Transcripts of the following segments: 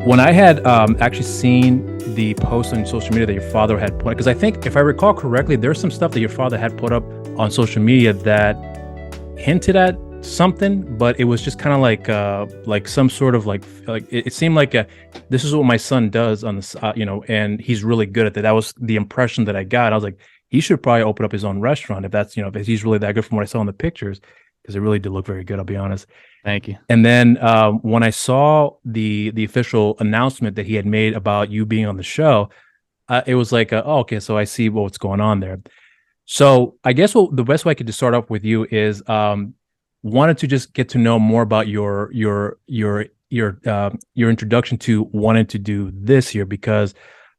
When I had actually seen the post on social media that your father had put, because I think if I recall correctly, there's some stuff that your father had put up on social media that hinted at something, but it was just kind of like some sort of like it seemed like this is what my son does on this, and he's really good at that. That was the impression that I got. I was like, he should probably open up his own restaurant if that's, if he's really that good from what I saw in the pictures, because it really did look very good, I'll be honest. Thank you. And then when I saw the official announcement that he had made about you being on the show, it was like, oh, okay, so I see what's going on there. So I guess the best way I could just start off with you is wanted to just get to know more about your introduction to wanting to do this here, because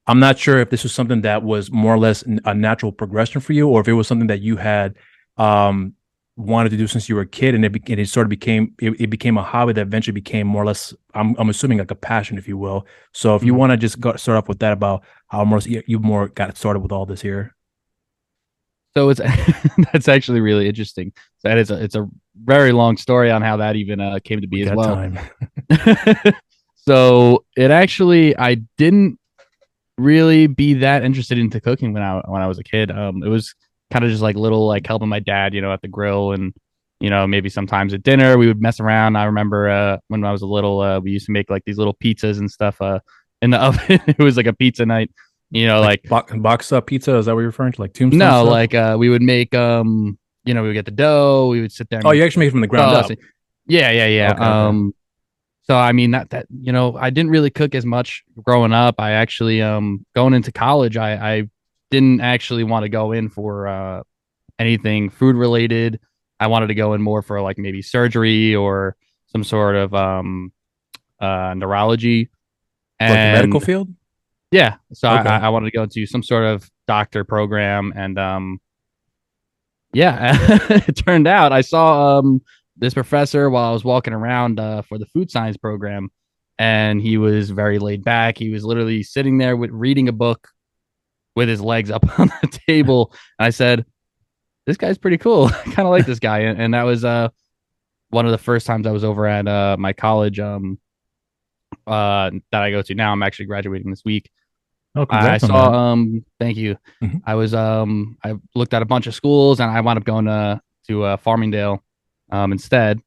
I'm not sure if this was something that was more or less a natural progression for you, or if it was something that you had wanted to do since you were a kid, and it sort of became a hobby that eventually became more or less, I'm assuming, like a passion, if you will. So if you want to just start off with that, about how you more got started with all this here. So it's that's actually really interesting. So it's a very long story on how that even came to be as well. So it actually, I didn't really be that interested into cooking when I was a kid. It was kind of just like little, like helping my dad, at the grill, and maybe sometimes at dinner we would mess around. I remember when I was a little, we used to make like these little pizzas and stuff in the oven. It was like a pizza night, like box up pizza. Is that what you're referring to? Like tombstone? No, stuff? like we would make we would get the dough. We would sit there. Oh, you actually make it from the ground up. Yeah. Okay. So I mean that I didn't really cook as much growing up. I actually going into college, I didn't actually want to go in for anything food related. I wanted to go in more for like maybe surgery or some sort of neurology, and like the medical field. Yeah, so okay. I wanted to go into some sort of doctor program, and it turned out I saw this professor while I was walking around for the food science program, and he was very laid back. He was literally sitting there reading a book with his legs up on the table. And I said, this guy's pretty cool. I kind of like this guy. And that was one of the first times I was over at my college that I go to now. I'm actually graduating this week. Oh, I saw thank you. Mm-hmm. I was I looked at a bunch of schools, and I wound up going to Farmingdale instead.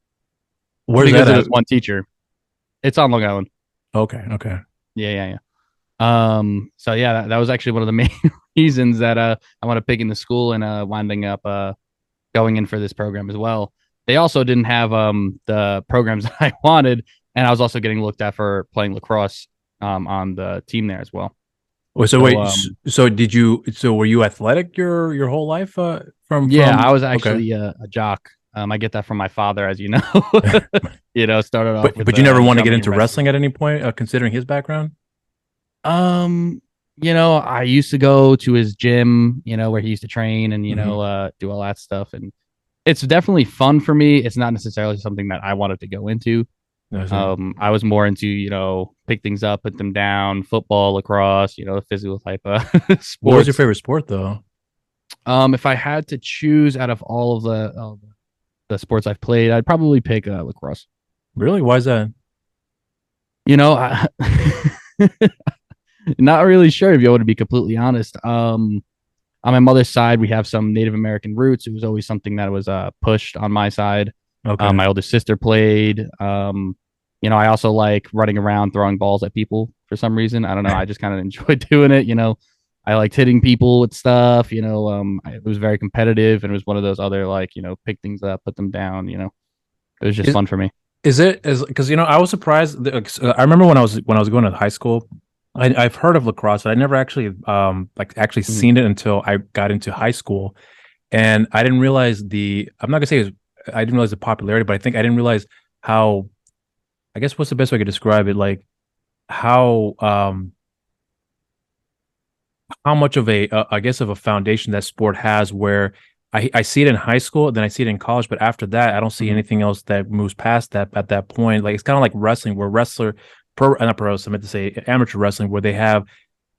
Where's because that? It was one teacher. It's on Long Island. Okay. Yeah. So yeah, that was actually one of the main reasons that I wound up picking the school and winding up going in for this program as well. They also didn't have the programs that I wanted, and I was also getting looked at for playing lacrosse on the team there as well. Oh, so wait, so were you athletic your whole life I was actually a jock. I get that from my father, as you know. Started off but you never want to get into wrestling at any point, considering his background? I used to go to his gym, where he used to train and, do all that stuff. And it's definitely fun for me. It's not necessarily something that I wanted to go into. I was more into, pick things up, put them down, football, lacrosse, the physical type of sports. What was your favorite sport, though? If I had to choose out of all of the sports I've played, I'd probably pick lacrosse. Really? Why is that? Not really sure, if you want to be completely honest. On my mother's side, we have some Native American roots. It was always something that was pushed on my side. Okay. My older sister played. I also like running around throwing balls at people for some reason. I don't know. I just kind of enjoyed doing it. I liked hitting people with stuff. It was very competitive, and it was one of those other pick things up, put them down. It was just fun for me. Is it because I was surprised. I remember when I was going to high school, I've heard of lacrosse, but I never actually seen it until I got into high school, and I didn't realize I'm not gonna say I didn't realize the popularity, but I think I didn't realize how. I guess what's the best way I could describe it? Like how much of a foundation that sport has, where I see it in high school, then I see it in college, but after that, I don't see anything else that moves past that at that point. Like it's kind of like wrestling, where I meant to say amateur wrestling, where they have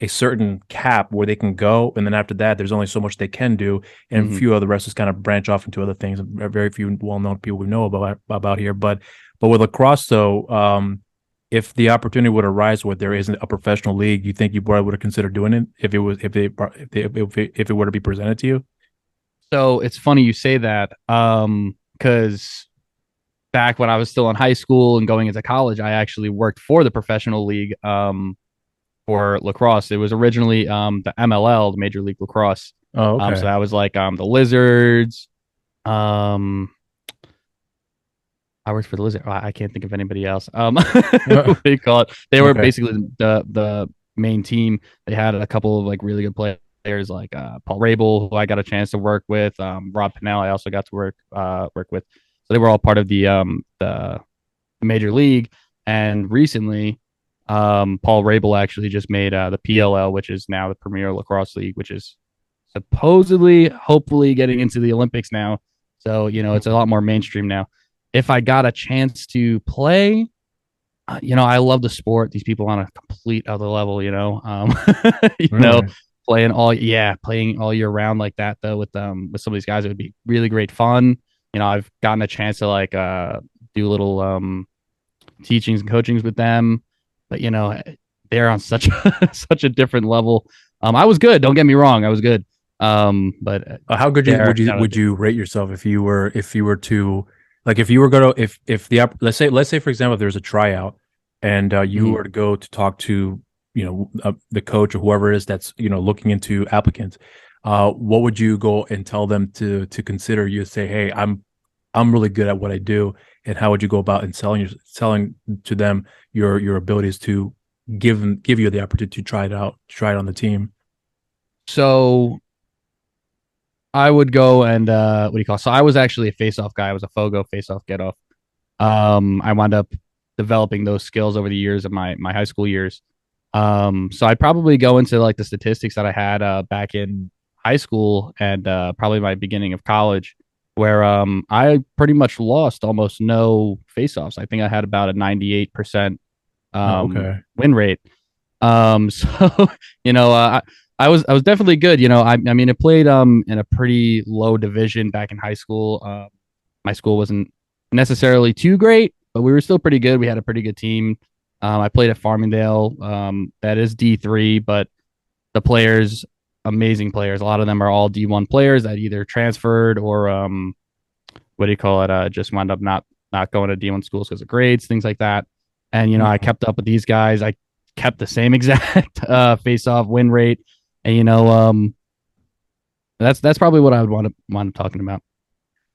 a certain cap where they can go, and then after that, there's only so much they can do, and a few other wrestlers kind of branch off into other things. Very few well-known people we know about here, but with lacrosse, though, if the opportunity would arise where there isn't a professional league, you think you probably would have considered doing it if it were to be presented to you? So it's funny you say that, because back when I was still in high school and going into college, I actually worked for the professional league, for lacrosse. It was originally the MLL, the Major League Lacrosse. Oh, okay. So that was like the Lizards. Um, I worked for the Lizard. I can't think of anybody else. What do you call it? They were Okay. basically the main team. They had a couple of like really good players, like Paul Rabel, who I got a chance to work with. Rob Pennell, I also got to work with. So they were all part of the major league. And recently, Paul Rabel actually just made the PLL, which is now the Premier Lacrosse League, which is supposedly, hopefully, getting into the Olympics now. So it's a lot more mainstream now. If I got a chance to play, I love the sport. These people on a complete other level, Really? playing all year round like that though with some of these guys, it would be really great fun. I've gotten a chance to like do little teachings and coachings with them, but they're on such such a different level. I was good. Don't get me wrong, I was good. But How good would you rate yourself if you were to, like, if you were going to, if the let's say for example, if there's a tryout and you were to go to talk to the coach or whoever it is that's looking into applicants, what would you go and tell them to consider? You say, hey, I'm really good at what I do, and how would you go about in selling to them your abilities to give you the opportunity to try it on the team? So I would go and what do you call it? So I was actually a face-off guy. I was a Fogo face-off get-off. I wound up developing those skills over the years of my high school years. So I'd probably go into like the statistics that I had back in high school and probably my beginning of college, where I pretty much lost almost no face-offs. I think I had about a 98% Okay. win rate. So I was definitely good. I mean, I played in a pretty low division back in high school. My school wasn't necessarily too great, but we were still pretty good. We had a pretty good team. I played at Farmingdale. That is D3, but the players, amazing players. A lot of them are all D1 players that either transferred or what do you call it? Just wound up not going to D1 schools because of grades, things like that. And I kept up with these guys. I kept the same exact face-off win rate. And that's probably what I would want to talking about.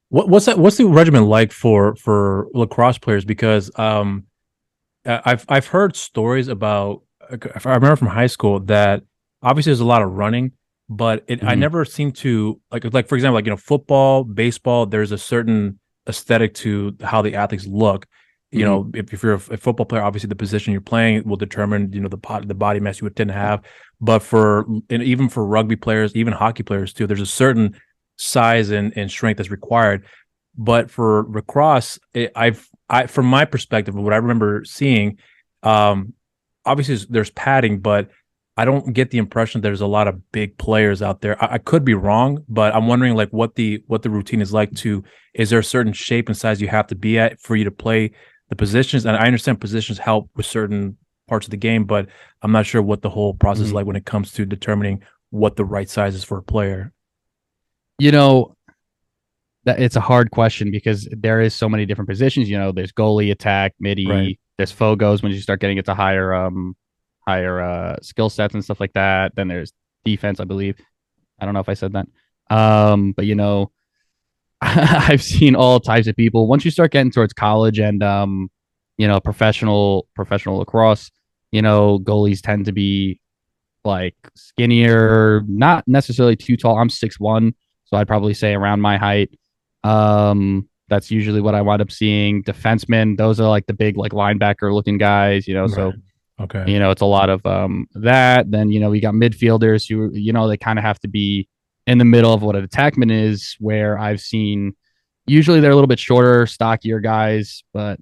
What's the regimen like for lacrosse players? Because I've heard stories about, if I remember from high school, that obviously there's a lot of running, but I never seem to like for example, like football, baseball, there's a certain aesthetic to how the athletes look. If you're a football player, obviously the position you're playing will determine the body mass you would tend to have. But even for rugby players, even hockey players too, there's a certain size and strength that's required. But for lacrosse, from my perspective, what I remember seeing, obviously there's padding, but I don't get the impression there's a lot of big players out there. I could be wrong, but I'm wondering like what the routine is like. Is there a certain shape and size you have to be at for you to play the positions? And I understand positions help with certain parts of the game, but I'm not sure what the whole process is like when it comes to determining what the right size is for a player. That it's a hard question because there is so many different positions. There's goalie, attack, midi. Right. There's Fogos when you start getting into higher skill sets and stuff like that. Then there's defense, I believe. I don't know if I said that. But I've seen all types of people. Once you start getting towards college and professional lacrosse, goalies tend to be like skinnier, not necessarily too tall. I'm 6'1", so I'd probably say around my height. That's usually what I wind up seeing. Defensemen, those are like the big like linebacker looking guys, Right. so Okay. it's a lot of that. Then we got midfielders who they kind of have to be in the middle of what an attackman is, where I've seen usually they're a little bit shorter, stockier guys, but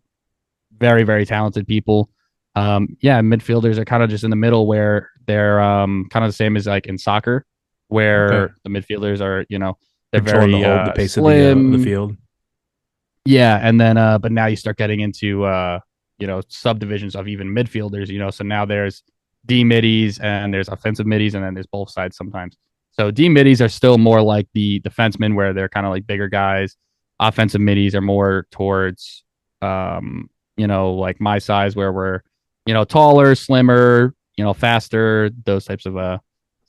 very, very talented people. Midfielders are kind of just in the middle where they're kind of the same as like in soccer, where the midfielders are, they're controlling very the pace slim. of the field. Yeah, and then but now you start getting into subdivisions of even midfielders, so now there's D middies and there's offensive middies, and then there's both sides sometimes. So D middies are still more like the defensemen, where they're kind of like bigger guys. Offensive middies are more towards, like my size, where we're, taller, slimmer, faster, those types of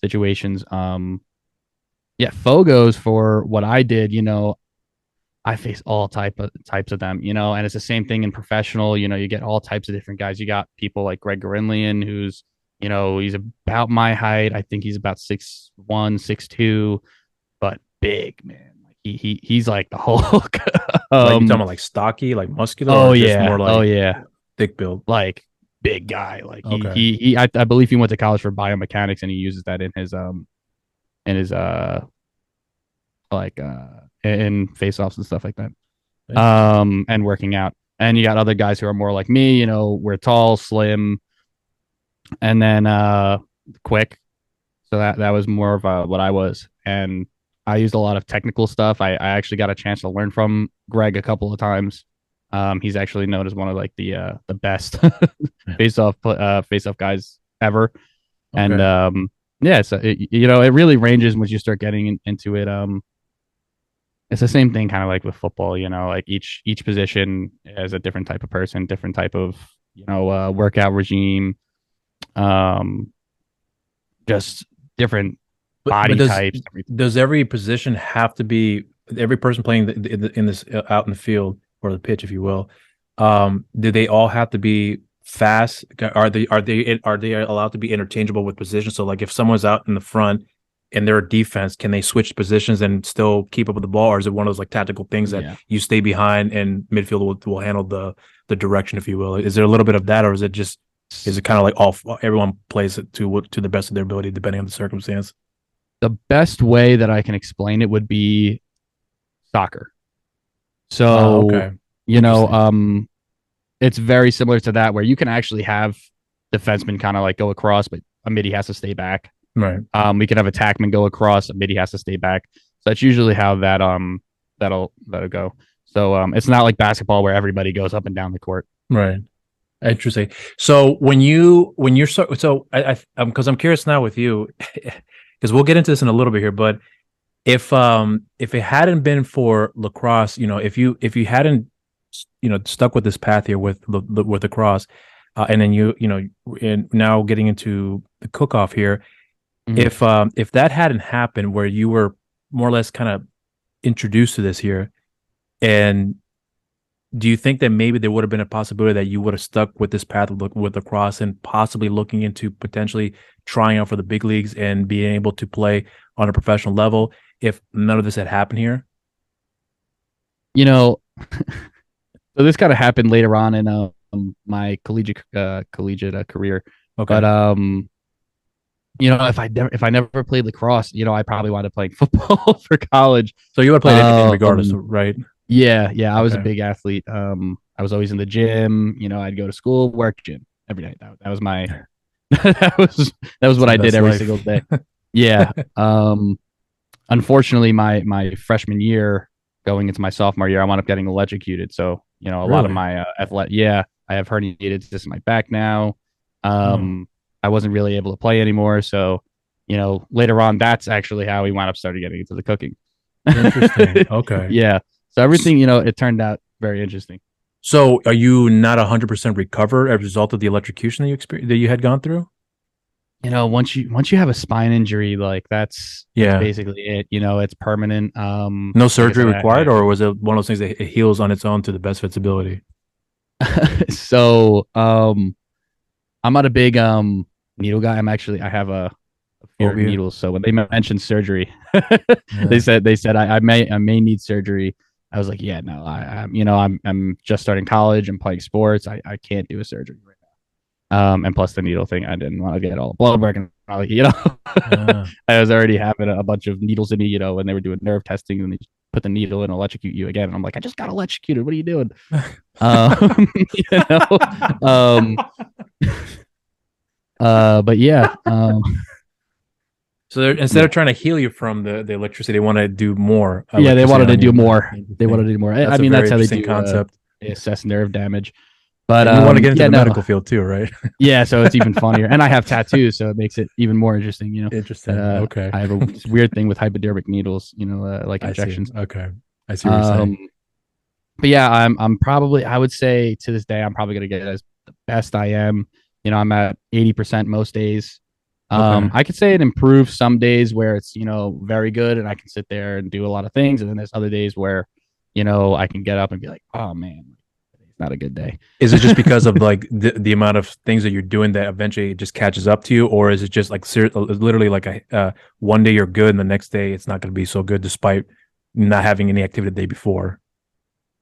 situations. Fogos, for what I did, I face all types of them, and it's the same thing in professional. You get all types of different guys. You got people like Greg Gorinlian, who's, he's about my height. I think he's about 6'1", 6'2", but big, man. Like he's like the Hulk. Like you talking about like stocky, like muscular? Oh or yeah, just more like yeah, thick build, like big guy. Like I believe he went to college for biomechanics, and he uses that in his in face-offs and stuff like that. And working out. And you got other guys who are more like me, we're tall, slim, and then quick. So that was more of what I was. And I used a lot of technical stuff. I actually got a chance to learn from Greg a couple of times. He's actually known as one of like the best face-off guys ever. Okay. And so it really ranges once you start getting into it. It's the same thing kind of like with football, like each position has a different type of person, different type of, workout regime, just different body types. Does every position have to be, every person playing in this out in the field or the pitch, if you will, do they all have to be fast? Are they allowed to be interchangeable with positions? So like if someone's out in the front and they're a defense, can they switch positions and still keep up with the ball, or is it one of those like tactical things that you stay behind and midfield will handle the direction, if you will? Is there a little bit of that, or is it kind of like everyone plays it to the best of their ability depending on the circumstance? The best way that I can explain it would be soccer. So it's very similar to that, where you can actually have defensemen kind of like go across, but a midi has to stay back. Right. We could have attackmen go across, a midi has to stay back. So that's usually how that'll go. So it's not like basketball where everybody goes up and down the court. Right. Interesting. So because I'm curious now with you, because we'll get into this in a little bit here, but if it hadn't been for lacrosse, if you hadn't stuck with this path here with lacrosse, and then and now getting into the cook-off here. Mm-hmm. If that hadn't happened, where you were more or less kind of introduced to this here, and do you think that maybe there would have been a possibility that you would have stuck with this path with lacrosse and possibly looking into potentially trying out for the big leagues and being able to play on a professional level if none of this had happened here? So this kind of happened later on in my collegiate career. Okay. But if I never played lacrosse, I probably wound up playing football for college. So you would have played anything regardless, right? Yeah. I was a big athlete. I was always in the gym. I'd go to school, work, gym every day. That was my that was what I did every single day. Yeah. Unfortunately, my freshman year, going into my sophomore year, I wound up getting electrocuted. So a lot of my I have herniated disc in my back now. I wasn't really able to play anymore. So, later on, that's actually how we wound up starting getting into the cooking. Interesting. Okay. Yeah. So everything, it turned out very interesting. So are you not 100% recovered as a result of the electrocution that you had gone through? Once you have a spine injury, like that's basically it. It's permanent. No surgery required, or was it one of those things that it heals on its own to the best of its ability? So, I'm not a big needle guy. I have a fear of needles. So when they mentioned surgery, they said I may need surgery. I was like, yeah, no, I'm just starting college and playing sports. I can't do a surgery right now. And plus the needle thing, I didn't want to get all the blood work and I was already having a bunch of needles in me, when they were doing nerve testing and they put the needle in and electrocute you again. And I'm like, I just got electrocuted. What are you doing? But yeah. So instead of trying to heal you from the electricity, they want to do more. They wanted to do more. They wanted to do more. I mean, that's how they do concept. Assess nerve damage. But you want to get into the medical field too, right? Yeah, so it's even funnier. And I have tattoos, so it makes it even more interesting, Interesting. Okay. I have a weird thing with hypodermic needles, like injections. Okay. I see what you're saying. But yeah, I'm probably, I would say to this day, I'm probably gonna get as the best I am. I'm at 80% most days. I could say it improves some days where it's, very good and I can sit there and do a lot of things. And then there's other days where, I can get up and be like, oh man, it's not a good day. Is it just because of like the amount of things that you're doing that eventually it just catches up to you? Or is it just like literally like one day you're good and the next day it's not going to be so good despite not having any activity the day before?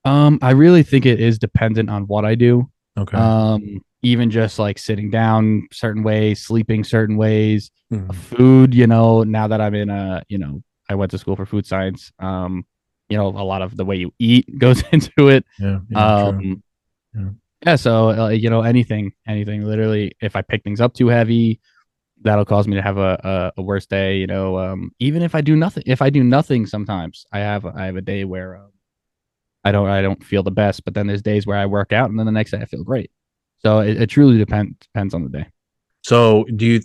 I really think it is dependent on what I do. Okay. Even just like sitting down certain ways, sleeping certain ways, food, now that I'm in I went to school for food science. A lot of the way you eat goes into it. Yeah. True. Yeah. So, anything, literally, if I pick things up too heavy, that'll cause me to have a worse day. Even if I do nothing, sometimes I have a day where I don't feel the best, but then there's days where I work out and then the next day I feel great. So it truly depends on the day. So do you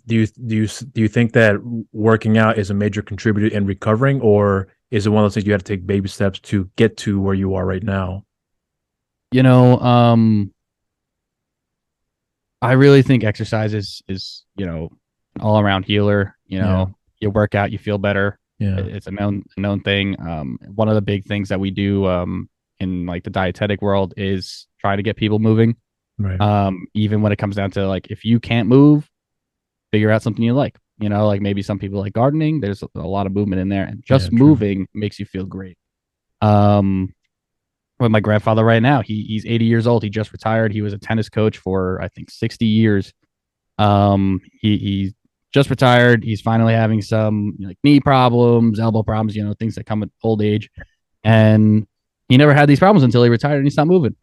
think that working out is a major contributor in recovering, or is it one of those things you have to take baby steps to get to where you are right now? I really think exercise is an all around healer. You work out, you feel better. Yeah. It's a known thing. One of the big things that we do in like the dietetic world is try to get people moving. Right. Even when it comes down to like, if you can't move, figure out something you like. Like maybe some people like gardening. There's a lot of movement in there, and just moving makes you feel great. With my grandfather right now, he's 80 years old. He just retired. He was a tennis coach for I think 60 years. He just retired. He's finally having some like knee problems, elbow problems, things that come with old age. And he never had these problems until he retired and he stopped moving.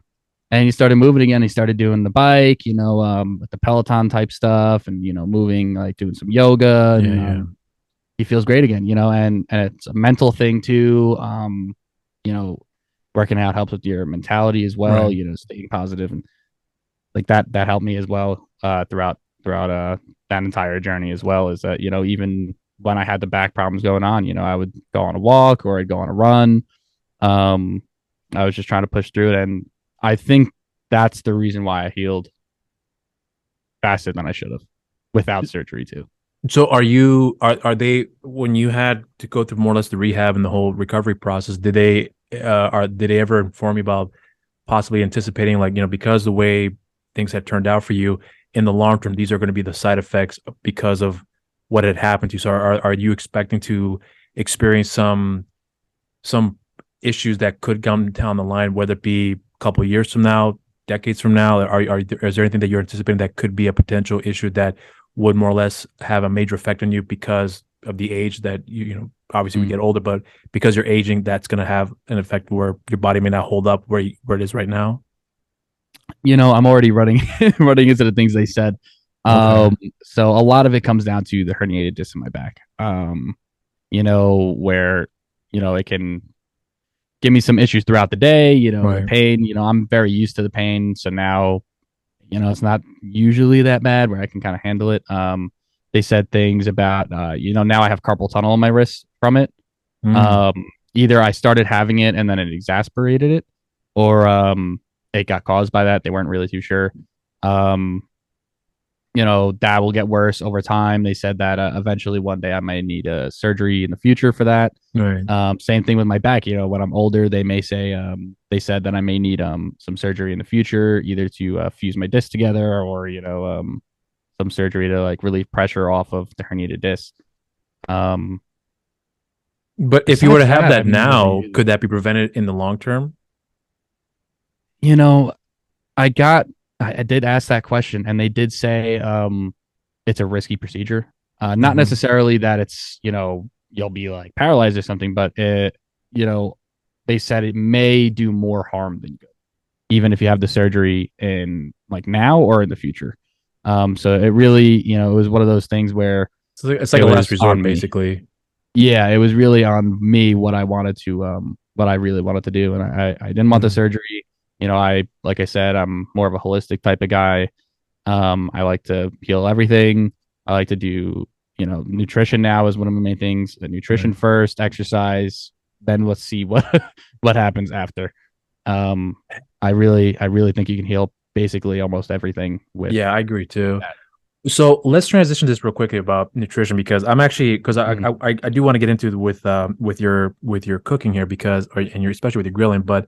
And he started moving again. He started doing the bike, with the Peloton type stuff and, moving, like doing some yoga. And, he feels great again, and it's a mental thing too. Working out helps with your mentality as well, Right. Staying positive and like that helped me as well throughout that entire journey as well. Is that, even when I had the back problems going on, I would go on a walk or I'd go on a run. I was just trying to push through it, and I think that's the reason why I healed faster than I should have without surgery too. So are they, when you had to go through more or less the rehab and the whole recovery process, did they ever inform you about possibly anticipating, like, because the way things had turned out for you in the long term, these are going to be the side effects because of what had happened to you? So are you expecting to experience some issues that could come down the line, whether it be a couple of years from now, decades from now? Is there anything that you're anticipating that could be a potential issue that would more or less have a major effect on you because of the age that obviously we get older, but because you're aging, that's going to have an effect where your body may not hold up where it is right now? I'm already running into the things they said. So a lot of it comes down to the herniated disc in my back. Where, it can give me some issues throughout the day, Right. the pain, I'm very used to the pain. So now, it's not usually that bad where I can kind of handle it. They said things about, now I have carpal tunnel in my wrist from it. Either I started having it and then it exasperated it, or it got caused by that. They weren't really too sure. That will get worse over time. They said that eventually one day I might need a surgery in the future for that. Right. Same thing with my back. When I'm older, they may say, they said that I may need some surgery in the future, either to fuse my discs together or, some surgery to like relieve pressure off of the herniated disc. But if you were to have that now, could that be prevented in the long term? I did ask that question, and they did say it's a risky procedure. Not necessarily that it's, you'll be like paralyzed or something, but they said it may do more harm than good, even if you have the surgery in like now or in the future. So it really, it was one of those things where it's like a last resort, basically. Yeah, it was really on me what I wanted to, what I really wanted to do, and I didn't want the surgery. Like I said, I'm more of a holistic type of guy. I like to heal everything. I like to do, nutrition now is one of my main things. Nutrition Right. first, exercise, then let's see what what happens after. Um, I really think you can heal basically almost everything with Yeah, I agree too. that. So let's transition this real quickly about nutrition because I'm actually because Mhm. I do want to get into it with your cooking here because and your especially with your grilling, but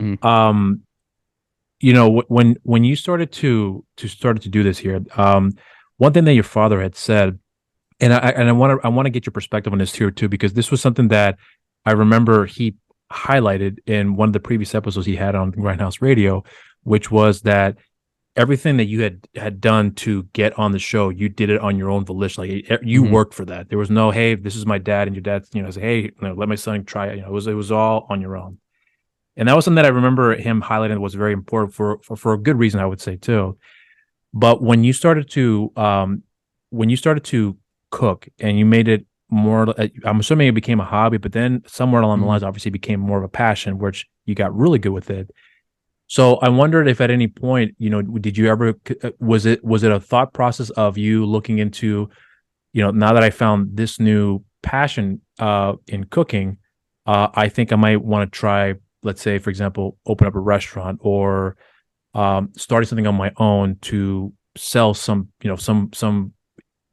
Mhm. um when you started to do this here, one thing that your father had said, and I want to get your perspective on this here too because this was something that I remember he highlighted in one of the previous episodes he had on Grindhouse Radio, which was that everything that you had done to get on the show, you did it on your own volition. Like you Mhm. worked for that. There was no, hey, this is my dad, and your dad, say, hey, let my son try it. It was all on your own. And that was something that I remember him highlighting was very important for a good reason, I would say too. But when you started to cook and you made it more, I'm assuming it became a hobby, but then somewhere along the Mhm. lines, obviously became more of a passion, which you got really good with it. So I wondered if at any point, did you ever was it a thought process of you looking into, now that I found this new passion in cooking, I think I might want to try, let's say, for example, open up a restaurant or starting something on my own to sell some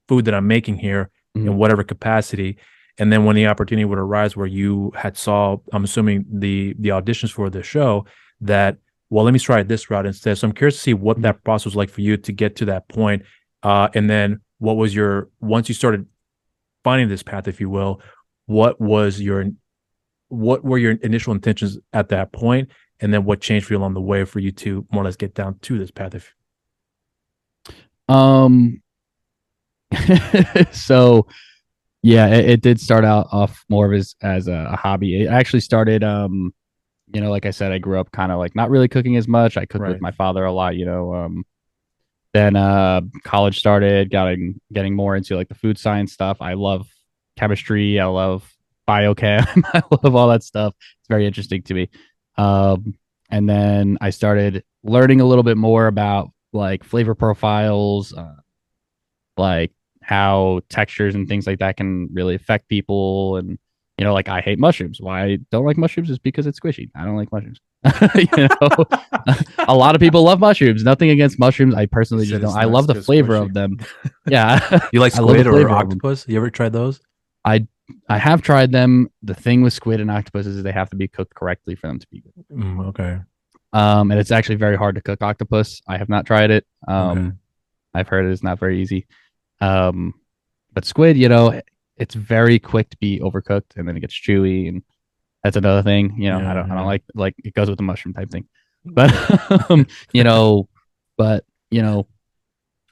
food that I'm making here Mhm. in whatever capacity. And then when the opportunity would arise where you had saw, I'm assuming the auditions for the show that, well, let me try this route instead. So I'm curious to see what Mhm. that process was like for you to get to that point. And then what was once you started finding this path, if you will, what was what were your initial intentions at that point? And then what changed for you along the way for you to more or less get down to this path? If Um, so yeah, it did start out off more of as a hobby. It actually started, like I said, I grew up kind of like not really cooking as much. I cooked with Right. my father a lot, then college started, getting more into like the food science stuff. I love chemistry. I love biochem. I love all that stuff. It's very interesting to me. Um, and then I started learning a little bit more about like flavor profiles, like how textures and things like that can really affect people. And like I hate mushrooms. Why I don't like mushrooms is because it's squishy. I don't like mushrooms. you know, a lot of people love mushrooms. Nothing against mushrooms. I You personally just said don't. it's I not love the so flavor squishy. of them. Yeah, You like I love the squid or flavor of them. octopus? You ever tried those? I I have tried them. The thing with squid and octopuses is they have to be cooked correctly for them to be good. Okay. And it's actually very hard to cook octopus. I have not tried it. Okay. I've heard it is not very easy. Um, but squid, it's very quick to be overcooked and then it gets chewy, and that's another thing. Yeah. I don't Yeah. like it goes with the mushroom type thing. But you know, but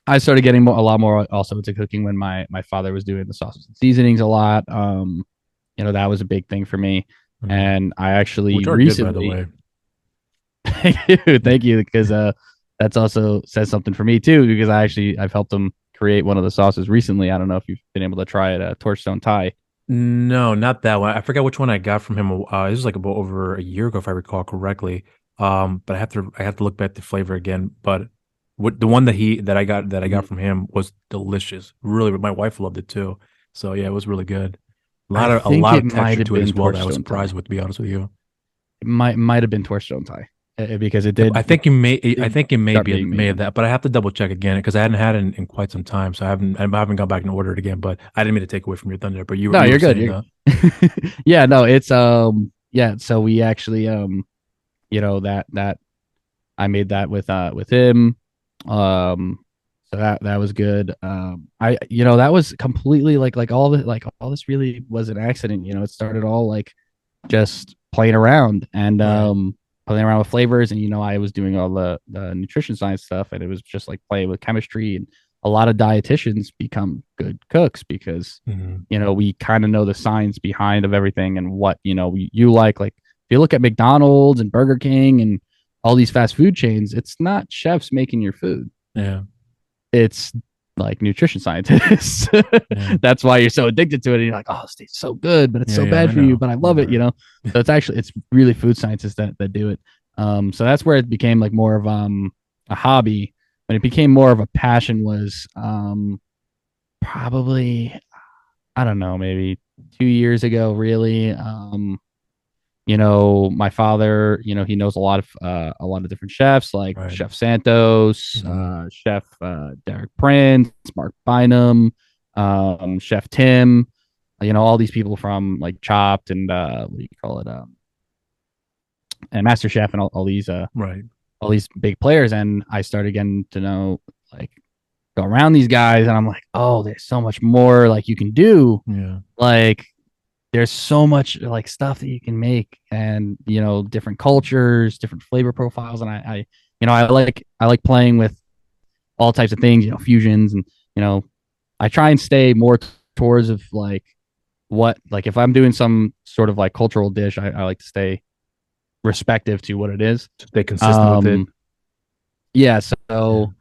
I started getting a lot more also into cooking when my father was doing the sauces and seasonings a lot. That was a big thing for me. Mhm. And I actually Which are good, by the recently way. thank you, because that's also says something for me too, because I've helped him create one of the sauces recently. I don't know if you've been able to try it, Torchstone Thai. No, not that one. I forgot which one I got from him. This was like about over a year ago, if I recall correctly. But I have to look back at the flavor again. But the one that I got Mhm. from him was delicious. Really, my wife loved it too. So yeah, it was really good. A I lot of a think lot it of might texture have to it been as well that I was Torchstone surprised Thai. with, to be honest with you. It might have been Torchstone Thai, because it did I think you may. I did think it may start be being may made have in. that, but I have to double check again because I hadn't had it in quite some time. So I haven't gone back and ordered it again. But I didn't mean to take away from your thunder. But you No, you were you're good. saying You're yeah, no, it's yeah. So we actually that I made that with him. So that was good. I that was completely like all this really was an accident. It started all like just playing around and right. playing around with flavors, and I was doing all the nutrition science stuff, and it was just like playing with chemistry. And a lot of dietitians become good cooks because Mhm. we kind of know the science behind of everything, and what you like if you look at McDonald's and Burger King and all these fast food chains, it's not chefs making your food, Yeah. it's like nutrition scientists. Yeah. That's why you're so addicted to it. And you're like, oh, it tastes so good, but it's Yeah. so Yeah. bad I for you, know. but I love it. Right. So it's really food scientists that do it. So that's where it became like more of a hobby. When it became more of a passion was probably, I don't know, maybe 2 years ago, really. My father, he knows a lot of different chefs, like Right. Chef Santos, Chef Derek Prince, Mark Bynum, Chef Tim, all these people from like Chopped and what do you call it, and Master Chef and all these Right. all these big players. And I started getting to know, like, go around these guys, and I'm like, oh, there's so much more like you can do. Yeah. Like, there's so much like stuff that you can make, and different cultures, different flavor profiles. And I like playing with all types of things, fusions. And I try and stay more towards of like what, like, if I'm doing some sort of like cultural dish, I like to stay respective to what it is. Stay consistent with it. Yeah. So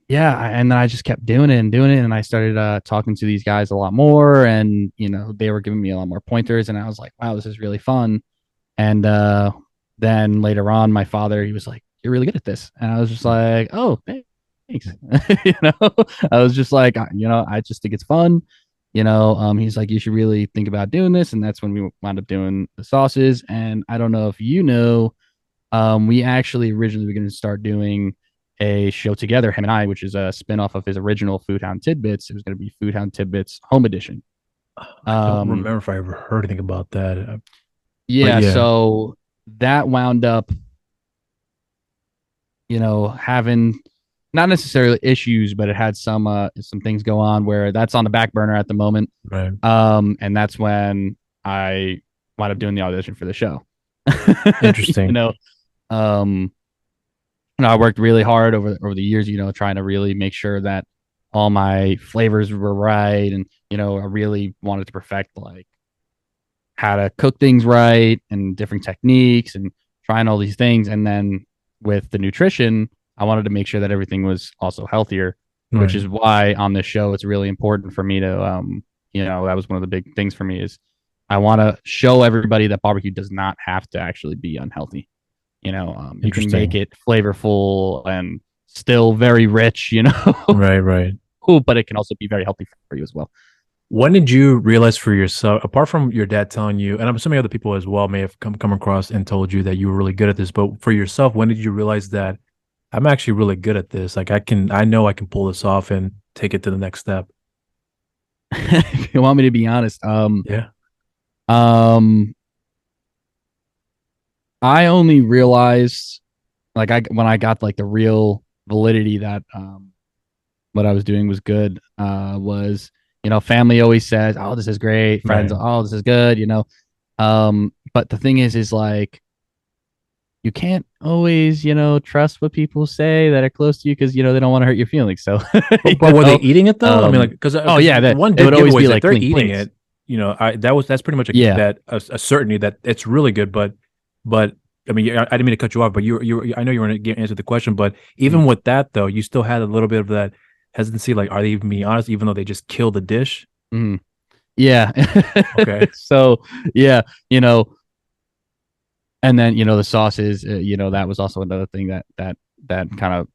yeah, and then I just kept doing it, and I started talking to these guys a lot more, and they were giving me a lot more pointers, and I was like, wow, this is really fun. And then later on, my father, he was like, you're really good at this, and I was just like, oh, thanks. I was just like, I just think it's fun. He's like, you should really think about doing this, and that's when we wound up doing the sauces. And I don't know if we actually originally were going to start doing a show together, him and I, which is a spinoff of his original Food Hound Tidbits. It was going to be Food Hound Tidbits Home Edition. I don't remember if I ever heard anything about that. Yeah, so that wound up, having not necessarily issues, but it had some things go on where that's on the back burner at the moment. Right. And that's when I wound up doing the audition for the show. Interesting. I worked really hard over the years, trying to really make sure that all my flavors were right. And, I really wanted to perfect like how to cook things right and different techniques and trying all these things. And then with the nutrition, I wanted to make sure that everything was also healthier, which is why on this show, it's really important for me to, that was one of the big things for me is I want to show everybody that barbecue does not have to actually be unhealthy. You can make it flavorful and still very rich, Right. Cool, but it can also be very healthy for you as well. When did you realize for yourself, apart from your dad telling you, and I'm assuming other people as well may have come across and told you that you were really good at this, but for yourself, when did you realize that I'm actually really good at this? Like I know I can pull this off and take it to the next step. If you want me to be honest, yeah. I only realized when I got like the real validity that what I was doing was good, was, family always says, oh, this is great. Friends, Right. oh, this is good, but the thing is like, you can't always, trust what people say that are close to you because, they don't want to hurt your feelings. So, but were they eating it though? I mean, like, because one it would always be like like they're clean eating plates. it. That's pretty much a certainty that it's really good. But I mean, I didn't mean to cut you off, but you I know you were going to answer the question, but even with that though, you still had a little bit of that hesitancy. Like, are they even being honest, even though they just killed the dish? Mm. Yeah. Okay. So yeah, and then the sauces, that was also another thing that kind of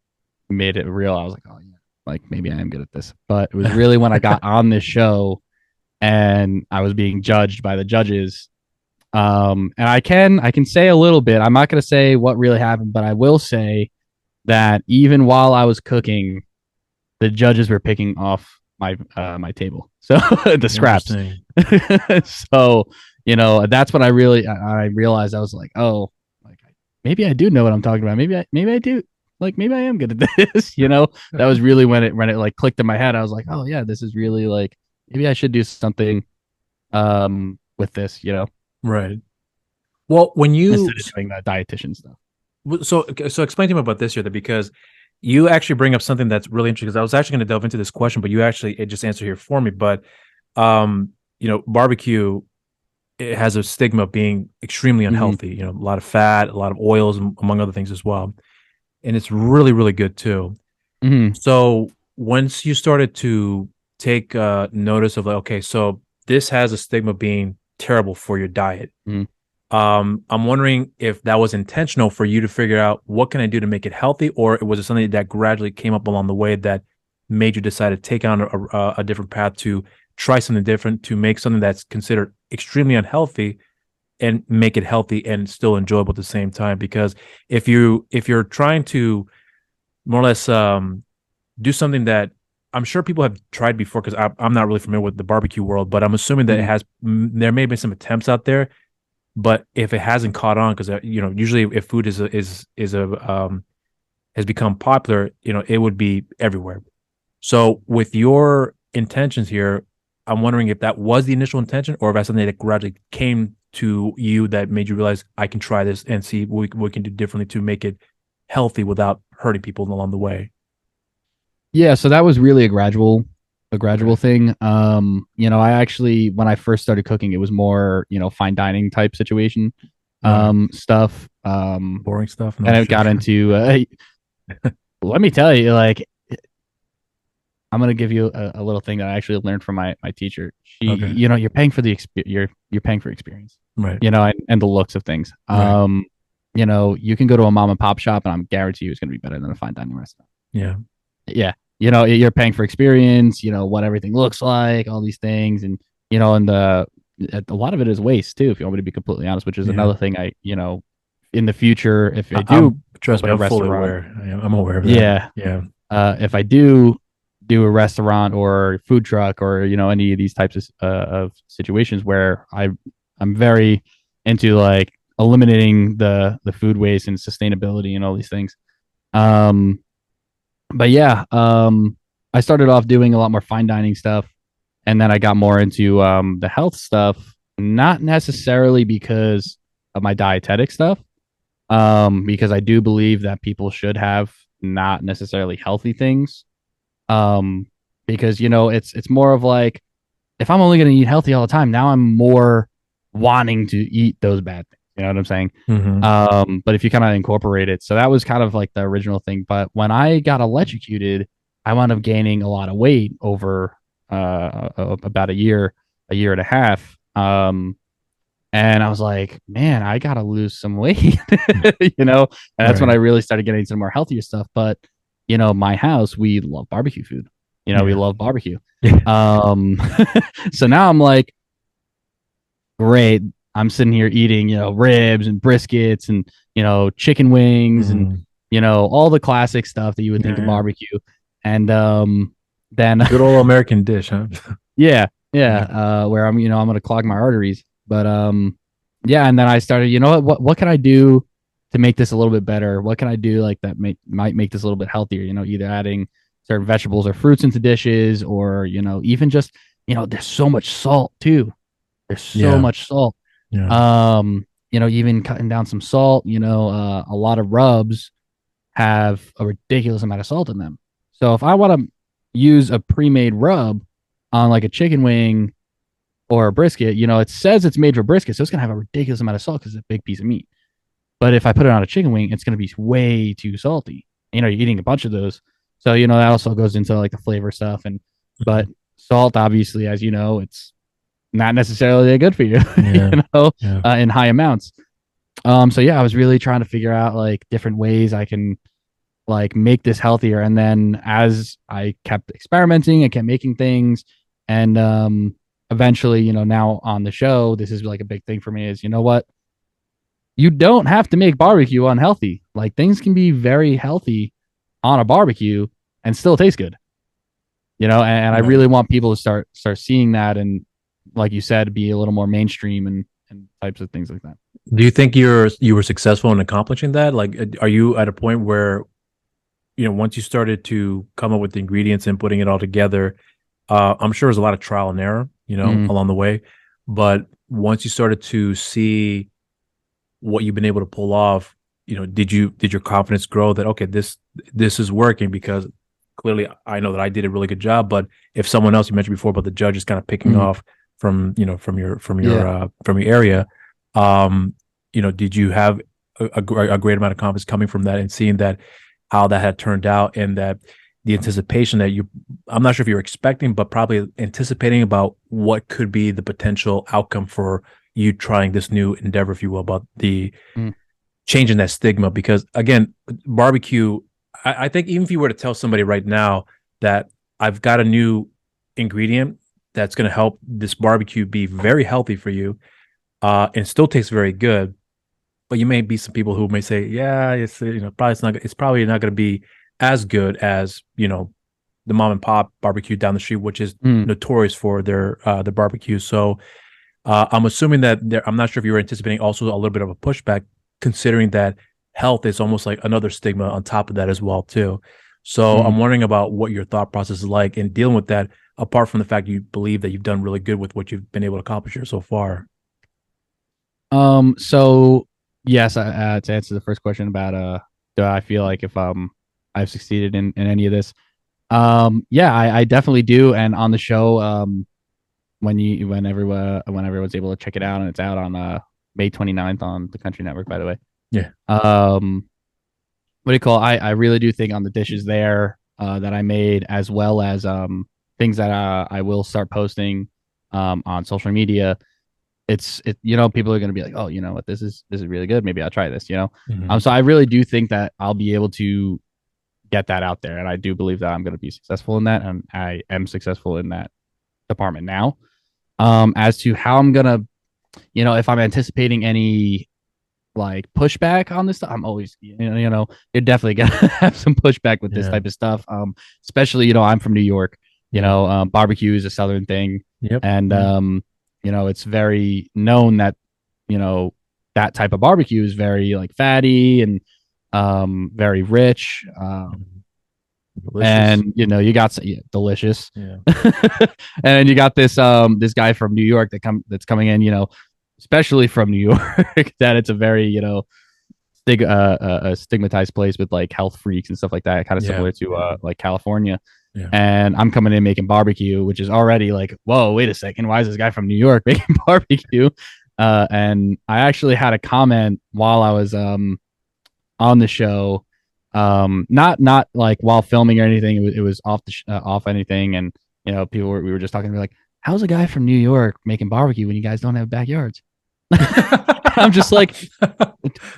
made it real. I was like, oh yeah, like maybe I am good at this. But it was really when I got on this show and I was being judged by the judges. And I can say a little bit. I'm not going to say what really happened, but I will say that even while I was cooking, the judges were picking off my table, so the scraps. So that's what I realized. I was like, oh, like maybe I do know what I'm talking about. Maybe I do. Like maybe I am good at this. That was really when it like clicked in my head. I was like, oh yeah, this is really like maybe I should do something with this. Right. Well, when you instead of doing that dietitian stuff. So explain to me about this year, because you actually bring up something that's really interesting. Because I was actually going to delve into this question, but it just answered here for me. But barbecue, it has a stigma of being extremely unhealthy. A lot of fat, a lot of oils, among other things as well, and it's really, really good too. So once you started to take notice of like, okay, so this has a stigma of being terrible for your diet. I'm wondering if that was intentional for you to figure out what can I do to make it healthy, or was it something that gradually came up along the way that made you decide to take on a different path, to try something different, to make something that's considered extremely unhealthy and make it healthy and still enjoyable at the same time? Because if you're trying to more or less do something that I'm sure people have tried before, because I'm not really familiar with the barbecue world, but I'm assuming that there may have been some attempts out there. But if it hasn't caught on, because usually if food has become popular, it would be everywhere. So with your intentions here, I'm wondering if that was the initial intention, or if that's something that gradually came to you that made you realize I can try this and see what we can do differently to make it healthy without hurting people along the way. Yeah, so that was really a gradual thing. I actually, when I first started cooking, it was more, fine dining type situation, stuff. Boring stuff. And I got into, let me tell you, like, I'm going to give you a little thing that I actually learned from my teacher. You're paying for you're paying for experience, right? And the looks of things. Right. You can go to a mom and pop shop and I'm guarantee you it's going to be better than a fine dining restaurant. Yeah. Yeah. You're paying for experience, what everything looks like, all these things. And, a lot of it is waste too, if you want me to be completely honest, which is another thing in the future, if I do, trust me, I'm fully aware. I'm aware of that. Yeah. Yeah. If I do a restaurant or food truck or, any of these types of situations where I'm very into like eliminating the food waste and sustainability and all these things. But yeah, I started off doing a lot more fine dining stuff, and then I got more into the health stuff, not necessarily because of my dietetic stuff, because I do believe that people should have not necessarily healthy things, because it's more of like, if I'm only going to eat healthy all the time, now I'm more wanting to eat those bad things. You know what I'm saying? Mm-hmm. But if you kind of incorporate it, so that was kind of like the original thing. But when I got electrocuted, I wound up gaining a lot of weight over about a year and a half. And I was like, man, I gotta lose some weight, and that's when I really started getting into more healthier stuff. But my house, we love barbecue food. We love barbecue. So now I'm like, great. I'm sitting here eating, ribs and briskets and, chicken wings and, all the classic stuff that you would think of barbecue. And then good old American dish, huh? Yeah. Where I'm going to clog my arteries. But and then I started, what can I do to make this a little bit better? What can I do like that might make this a little bit healthier? Either adding certain vegetables or fruits into dishes, or even just there's so much salt too. There's so much salt. Yeah. Even cutting down some salt, a lot of rubs have a ridiculous amount of salt in them. So if I want to use a pre-made rub on like a chicken wing or a brisket, it says it's made for brisket, so it's going to have a ridiculous amount of salt because it's a big piece of meat. But if I put it on a chicken wing, it's going to be way too salty. You're eating a bunch of those. So, that also goes into like the flavor stuff. But salt, obviously, as you know, it's not necessarily good for you, in high amounts. So yeah, I was really trying to figure out like different ways I can like make this healthier. And then as I kept experimenting, I kept making things, and eventually, now on the show, this is like a big thing for me is, what? You don't have to make barbecue unhealthy. Like things can be very healthy on a barbecue and still taste good. And I really want people to start seeing that, and like you said, be a little more mainstream and types of things like that. Do you think you were successful in accomplishing that? Like, are you at a point where, once you started to come up with the ingredients and putting it all together, I'm sure there's a lot of trial and error, along the way. But once you started to see what you've been able to pull off, did your confidence grow that, okay, this is working? Because clearly I know that I did a really good job, but if someone else, you mentioned before about the judges kind of picking off from your area, did you have a great amount of confidence coming from that and seeing that how that had turned out, and that the anticipation that I'm not sure if you're expecting, but probably anticipating about what could be the potential outcome for you trying this new endeavor, if you will, about the Mm. changing that stigma? Because again, barbecue, I think even if you were to tell somebody right now that I've got a new ingredient that's going to help this barbecue be very healthy for you, and still tastes very good, but you may be some people who may say, yeah, it's it's probably not going to be as good as the mom and pop barbecue down the street, which is notorious for their barbecue. So I'm assuming that I'm not sure if you were anticipating also a little bit of a pushback, considering that health is almost like another stigma on top of that as well too. So I'm wondering about what your thought process is like in dealing with that, apart from the fact you believe that you've done really good with what you've been able to accomplish here so far. So yes, to answer the first question about do I feel like if I've succeeded in any of this, yeah, I definitely do. And on the show, when everyone's able to check it out, and it's out on May 29th on the Country Network, by the way. Yeah. What do you call? I really do think on the dishes there that I made, as well as things that I will start posting on social media. People are going to be like, oh, you know what, this is really good. Maybe I'll try this. So I really do think that I'll be able to get that out there, and I do believe that I'm going to be successful in that, and I am successful in that department now. As to how I'm gonna, if I'm anticipating any like pushback on this stuff, I'm always, you're definitely gonna have some pushback with this type of stuff. Especially, I'm from New York. Barbecue is a Southern thing, and it's very known that that type of barbecue is very like fatty and very rich. And you got delicious, and you got this guy from New York that's coming in, especially from New York, that it's a very a stigmatized place with like health freaks and stuff like that, kind of similar to like California. And I'm coming in making barbecue, which is already like, whoa, wait a second, why is this guy from New York making barbecue? And I actually had a comment while I was on the show. Not like while filming or anything. It was off anything, and we were just talking. We're like, how's a guy from New York making barbecue when you guys don't have backyards? I'm just like,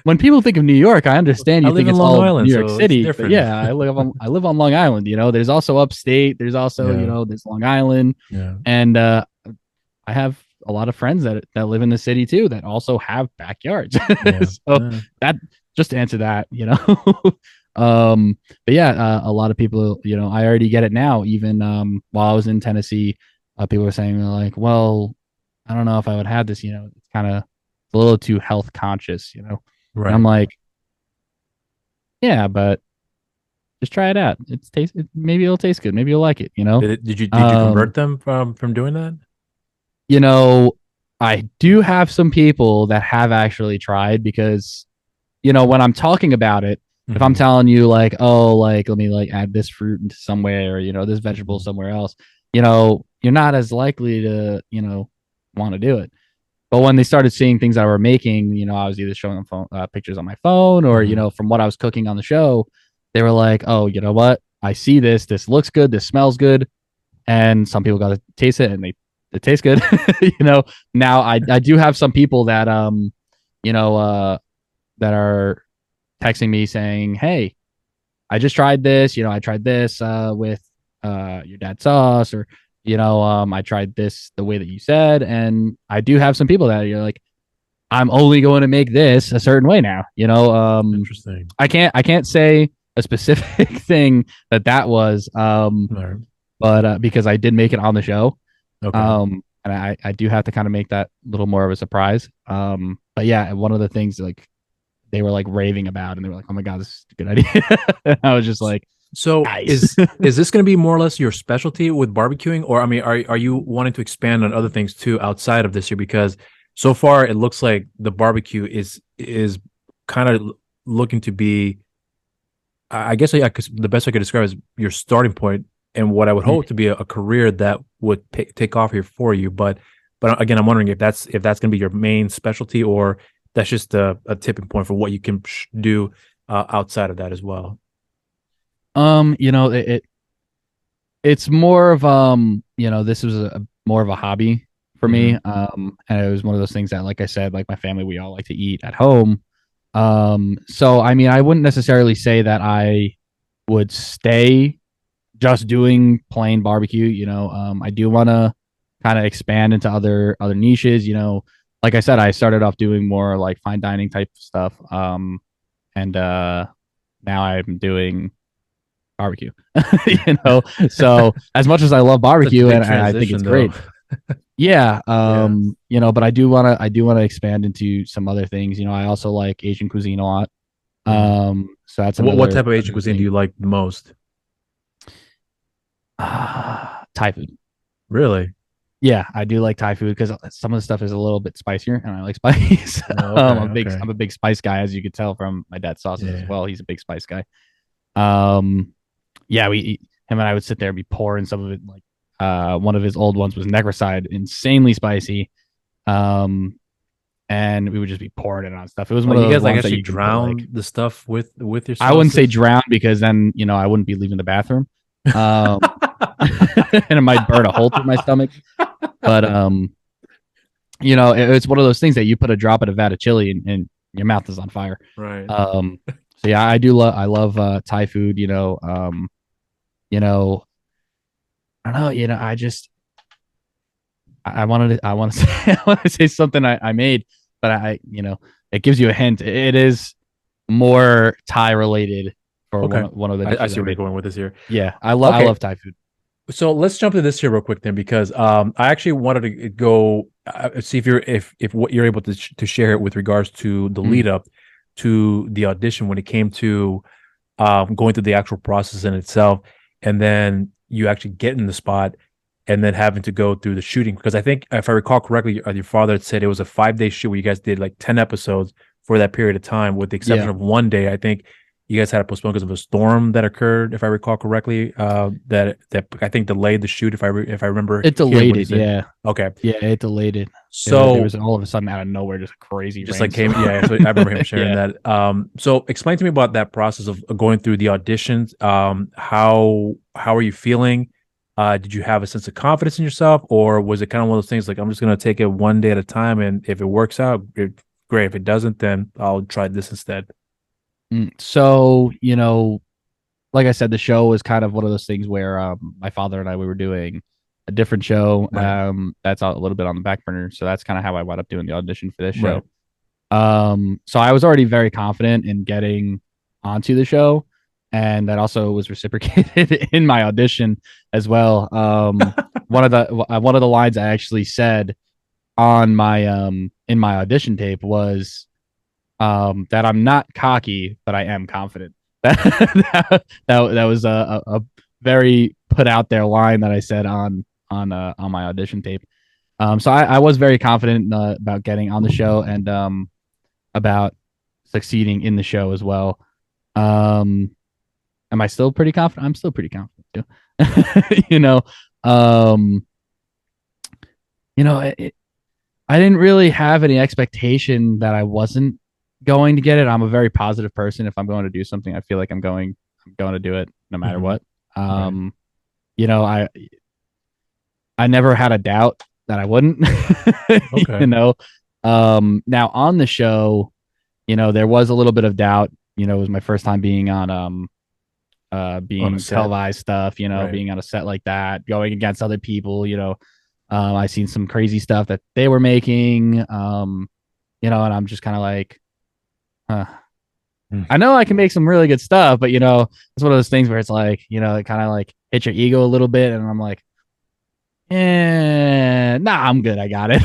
when people think of New York, I understand you think it's all Island, New York City, but yeah, I live on Long Island. There's also upstate. There's also there's Long Island, and I have a lot of friends that live in the city too that also have backyards. That just to answer that, but yeah, a lot of people, I already get it now. Even while I was in Tennessee, people were saying like, well, I don't know if I would have this, it's kind of a little too health conscious, Right. And I'm like, yeah, but just try it out. Maybe it'll taste good. Maybe you'll like it, Did you convert them from doing that? I do have some people that have actually tried, because when I'm talking about it, if I'm telling you like, oh, like, let me like add this fruit into somewhere, or, this vegetable somewhere else, you're not as likely to, want to do it. But when they started seeing things I were making, I was either showing them pictures on my phone, or, from what I was cooking on the show, they were like, oh, you know what? I see this looks good. This smells good. And some people got to taste it, and it tastes good. Now I do have some people that, that are texting me saying, hey, I just tried this, I tried this with your dad's sauce, or I tried this the way that you said. And I do have some people that you're like, I'm only going to make this a certain way now. Interesting. I can't say a specific thing that was, right. But because I did make it on the show. Okay. And I do have to kind of make that a little more of a surprise. But yeah, one of the things like they were like raving about, and they were like, oh my God, this is a good idea. I was just like, so nice. is this going to be more or less your specialty with barbecuing? Or, I mean, are you wanting to expand on other things too outside of this year? Because so far it looks like the barbecue is kind of looking to be, I guess the best I could describe is your starting point, and what I would hope to be a career that would take off here for you. But again, I'm wondering if that's going to be your main specialty, or that's just a tipping point for what you can do outside of that as well. It's more of this was more of a hobby for me. And it was one of those things that, like I said, like my family, we all like to eat at home. So I mean, I wouldn't necessarily say that I would stay just doing plain barbecue. You know, I do want to kind of expand into other niches. You know, like I said, I started off doing more like fine dining type stuff. And now I'm doing barbecue. You know, so as much as I love barbecue and I think it's great. Yeah. You know, but I do want to expand into some other things. You know, I also like Asian cuisine a lot. So that's what type of Asian cuisine do you like the most? Thai food. Really? Yeah, I do like Thai food because some of the stuff is a little bit spicier, and I like spice. I'm a big spice guy, as you could tell from my dad's sauces as well. He's a big spice guy. Yeah, him and I would sit there and be pouring some of it. Like one of his old ones was Negroside, insanely spicy. And we would just be pouring it on stuff. It was one of those you guys ones like actually drown the stuff with your sauces? I wouldn't say drown because then I wouldn't be leaving the bathroom. And it might burn a hole through my stomach. But it's one of those things that you put a drop in a vat of chili and your mouth is on fire. Right. So yeah, I love Thai food. I don't know. I want to say something I made, but it gives you a hint. It is more Thai related for one of the. I see where you're going with this here. Yeah, I love Thai food. So let's jump into this here real quick then, because I actually wanted to go see if what you're able to share it with regards to the lead up to the audition when it came to going through the actual process in itself, and then you actually get in the spot and then having to go through the shooting. Because I think, if I recall correctly, your father had said it was a 5-day shoot where you guys did like 10 episodes for that period of time, with the exception of one day. I think you guys had to postpone because of a storm that occurred, if I recall correctly, that I think delayed the shoot, if I remember. It delayed it, yeah. Okay. Yeah, it delayed it. So it was all of a sudden out of nowhere, just crazy. Just like came, yeah. So I remember him sharing that. So explain to me about that process of going through the auditions. How are you feeling? Did you have a sense of confidence in yourself, or was it kind of one of those things like, I'm just going to take it one day at a time, and if it works out, great. If it doesn't, then I'll try this instead. So, like I said, the show was kind of one of those things where my father and we were doing a different show. Right. That's a little bit on the back burner. So that's kind of how I wound up doing the audition for this show. Right. So I was already very confident in getting onto the show, and that also was reciprocated in my audition as well. One of the lines I actually said on my in my audition tape was that I'm not cocky, but I am confident. That was a very put out there line that I said on my audition tape. So I was very confident about getting on the show and about succeeding in the show as well. Am I still pretty confident? I'm still pretty confident too. I didn't really have any expectation that I wasn't going to get it. I'm a very positive person. If I'm going to do something, I feel like I'm going to do it no matter what. Right. I never had a doubt that I wouldn't. Okay. Now on the show, there was a little bit of doubt. It was my first time being on being televised stuff, right. Being on a set like that, going against other people, I seen some crazy stuff that they were making, and I'm just kind of like, I know I can make some really good stuff, but it's one of those things where it's like, it kind of like hits your ego a little bit, and I'm like, I'm good, I got it.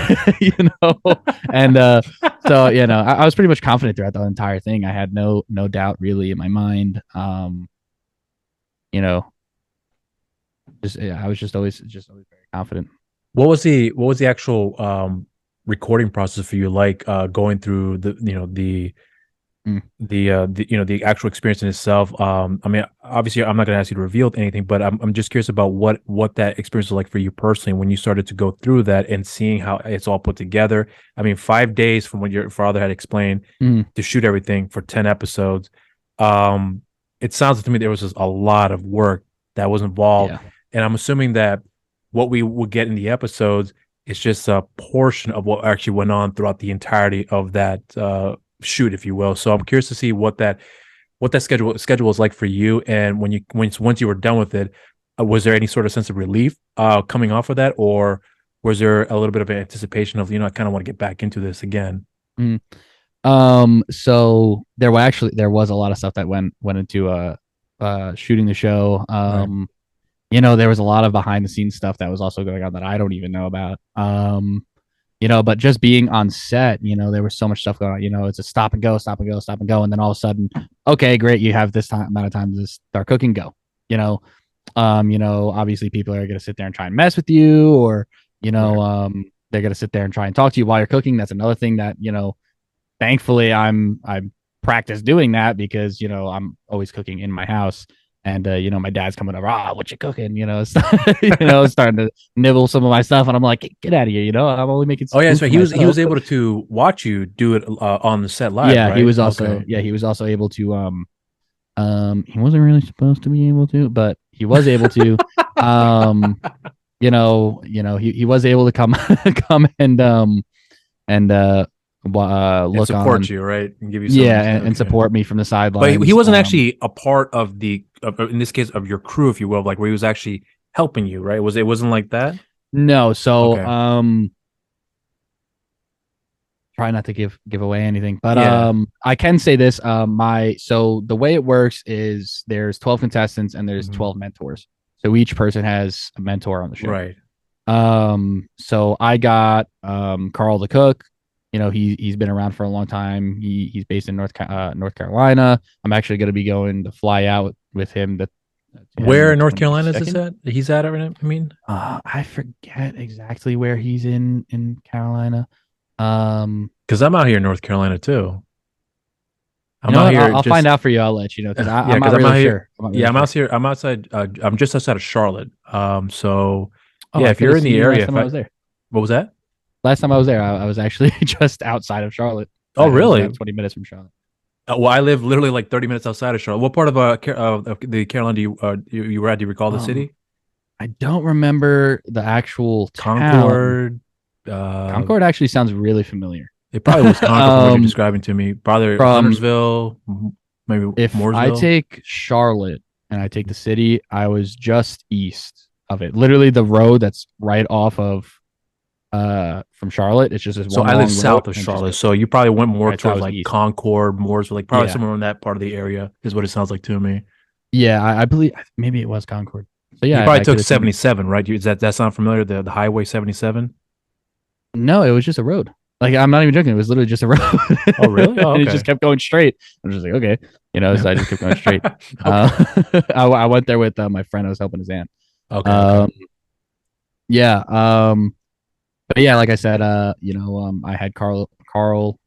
And so I was pretty much confident throughout the entire thing. I had no doubt really in my mind. I was always very confident. What was the actual recording process for you like, going through the actual experience in itself? I mean, obviously I'm not going to ask you to reveal anything, but I'm just curious about what that experience was like for you personally when you started to go through that and seeing how it's all put together. I mean, 5 days from what your father had explained to shoot everything for 10 episodes. It sounds to me there was just a lot of work that was involved. Yeah. And I'm assuming that what we would get in the episodes It's just a portion of what actually went on throughout the entirety of that shoot, if you will. So I'm curious to see what that schedule is like for you. And once you were done with it, was there any sort of sense of relief coming off of that, or was there a little bit of anticipation of, I kind of want to get back into this again? Mm. So there was a lot of stuff that went into shooting the show. Right. There was a lot of behind the scenes stuff that was also going on that I don't even know about. But just being on set, there was so much stuff going on. It's a stop and go, stop and go, stop and go, and then all of a sudden, okay, great, you have this amount of time to start cooking, go. Obviously people are going to sit there and try and mess with you, or they're going to sit there and try and talk to you while you're cooking. That's another thing that thankfully I'm practiced doing that, because I'm always cooking in my house. And my dad's coming over. What you cooking? Starting to nibble some of my stuff, and I'm like, get out of here. I'm only making. Oh yeah, so he was able to watch you do it on the set live. Yeah, right? he was also able to. He wasn't really supposed to be able to, but he was able to. He was able to come and look support on you, right, and give you and support me from the sidelines. But he wasn't actually a part of in this case of your crew, if you will, like where he was actually helping you, right? It wasn't like that? No. So try not to give away anything, but I can say this. So the way it works is there's 12 contestants and there's 12 mentors. So each person has a mentor on the show. Right. So I got Carl the cook. He's been around for a long time. He's based in North Carolina. I'm actually going to be going to fly out with him. Where in North Carolina is this at? He's at right now, I mean? I forget exactly where he's in Carolina. Because I'm out here in North Carolina too. I'll find out for you. I'll let you know, because I'm not really sure. I'm outside. I'm just outside of Charlotte. If you're in the area, I was there. What was that? Last time I was there, I was actually just outside of Charlotte. Oh, really? 20 minutes from Charlotte. Well, I live literally like 30 minutes outside of Charlotte. What part of the Carolina do you were at? Do you recall the city? I don't remember the actual Concord. Concord actually sounds really familiar. It probably was Concord from what you're describing to me. Probably Huntersville, maybe if Mooresville. I take Charlotte and I take the city, I was just east of it. Literally the road that's right off of from Charlotte. It's just this so one. I live south of Charlotte, so you probably went more towards like east. Concord, Mooresville, like probably somewhere in that part of the area is what it sounds like to me. Yeah, I believe maybe it was Concord. So yeah, you probably took 77, right? Does that sound familiar? The Highway 77? No, it was just a road. Like, I'm not even joking. It was literally just a road. Oh, really? Oh, okay. And it just kept going straight. I'm just like, okay, so I just kept going straight. I went there with my friend. I was helping his aunt. Okay. But yeah, like I said, I had Carl.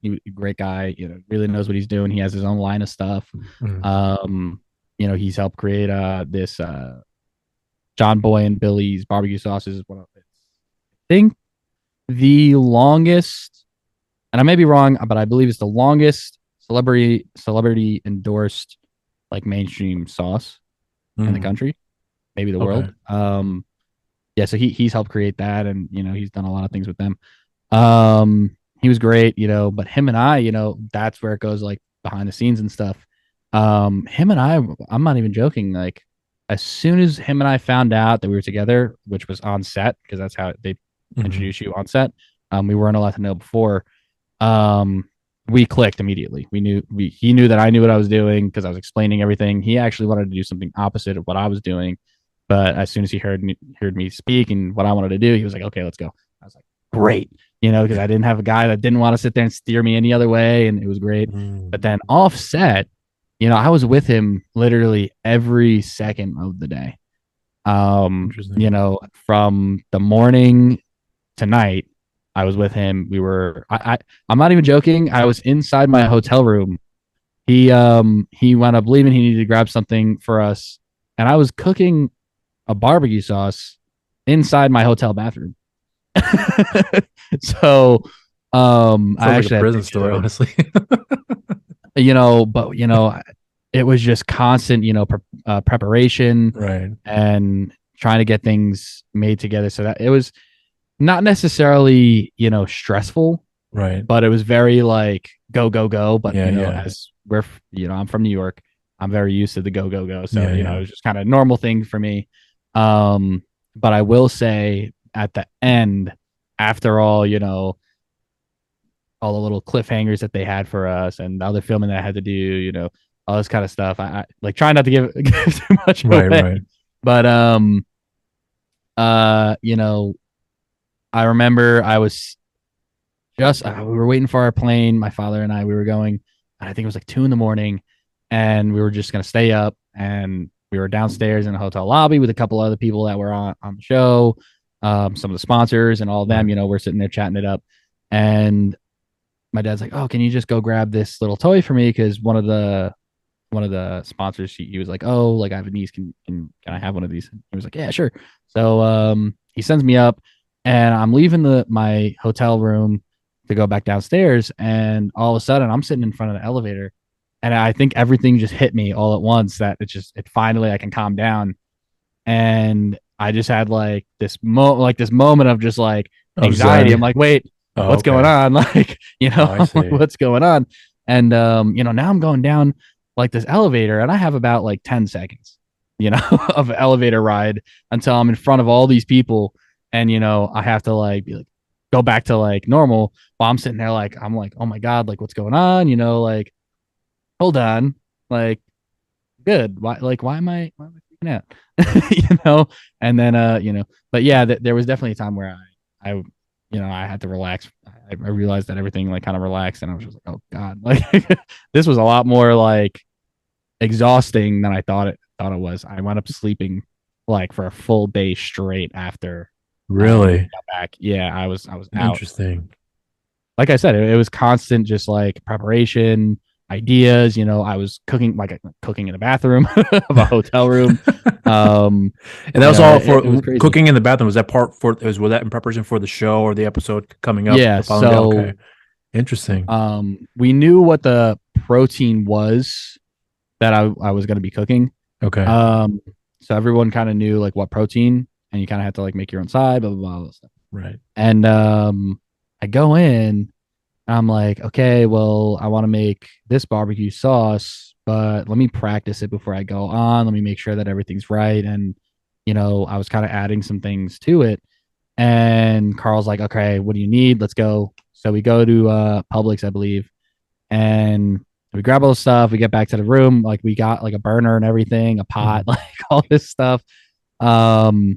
He's a great guy. Really knows what he's doing. He has his own line of stuff. Mm-hmm. He's helped create this John Boy and Billy's barbecue sauces is one of it. I think the longest, and I may be wrong, but I believe it's the longest celebrity endorsed like mainstream sauce in the country, maybe the world. So he's helped create that, and he's done a lot of things with them. He was great, but him and I, that's where it goes, like behind the scenes and stuff. Him and I'm not even joking, like as soon as him and I found out that we were together, which was on set, because that's how they introduce you on set. We weren't allowed to know before. We clicked immediately. He knew that I knew what I was doing because I was explaining everything. He actually wanted to do something opposite of what I was doing, but as soon as he heard me speak and what I wanted to do, he was like, "Okay, let's go." I was like, "Great," because I didn't have a guy that didn't want to sit there and steer me any other way, and it was great. But then off set, I was with him literally every second of the day. From the morning to night, I was with him. I'm not even joking. I was inside my hotel room. He wound up leaving. He needed to grab something for us, and I was cooking a barbecue sauce inside my hotel bathroom. So, I actually like a prison story, honestly. But it was just constant, preparation, right, and trying to get things made together. So that it was not necessarily, stressful, Right. but it was very like go, go, go. But, Yeah. as I'm from New York, I'm very used to the go, go, go. So, Yeah. it was just kind of a normal thing for me. But I will say at the end, after all the little cliffhangers that they had for us and the other filming that I had to do, all this kind of stuff. I like try not to give too much away. Right. But I remember I was just we were waiting for our plane. My father and we were going. I think it was like 2 a.m, and we were just gonna stay up. And we were downstairs in a hotel lobby with a couple other people that were on the show, some of the sponsors and all of them. We're sitting there chatting it up, and my dad's like, "Oh, can you just go grab this little toy for me?" Because one of the sponsors, he was like, "Oh, like I have a niece. Can I have one of these?" And he was like, "Yeah, sure." So he sends me up, and I'm leaving my hotel room to go back downstairs, and all of a sudden I'm sitting in front of the elevator, and I think everything just hit me all at once that it finally I can calm down, and I just had like this moment of just like anxiety. I'm like, wait. What's going on? Like, what's going on? And, now I'm going down like this elevator and I have about like 10 seconds, of an elevator ride until I'm in front of all these people. And, I have to like be like, go back to like normal while I'm sitting there. Like, I'm like, oh my God, like what's going on? Like, hold on. Like, good. Why am I freaking out? And then, but yeah, there was definitely a time where I I had to relax. I realized that everything like kind of relaxed, and I was just like, oh God, like this was a lot more like exhausting than I thought it was. I wound up sleeping like for a full day straight after. Really? Got back. Yeah, I was out. Interesting. Like I said, it was constant, just like preparation, ideas. I was cooking in the bathroom of a hotel room. And that was all for cooking in the bathroom. Was that was that in preparation for the show or the episode coming up? Yeah. So okay. Interesting. We knew what the protein was that I was going to be cooking. Okay. So everyone kind of knew like what protein, and you kind of had to like make your own side, blah blah blah stuff. Right. And I go in, I'm like, okay, well, I want to make this barbecue sauce, but let me practice it before I go on. Let me make sure that everything's right. And, I was kind of adding some things to it. And Carl's like, okay, what do you need? Let's go. So we go to Publix, I believe. And we grab all the stuff. We get back to the room. Like we got like a burner and everything, a pot, like all this stuff. I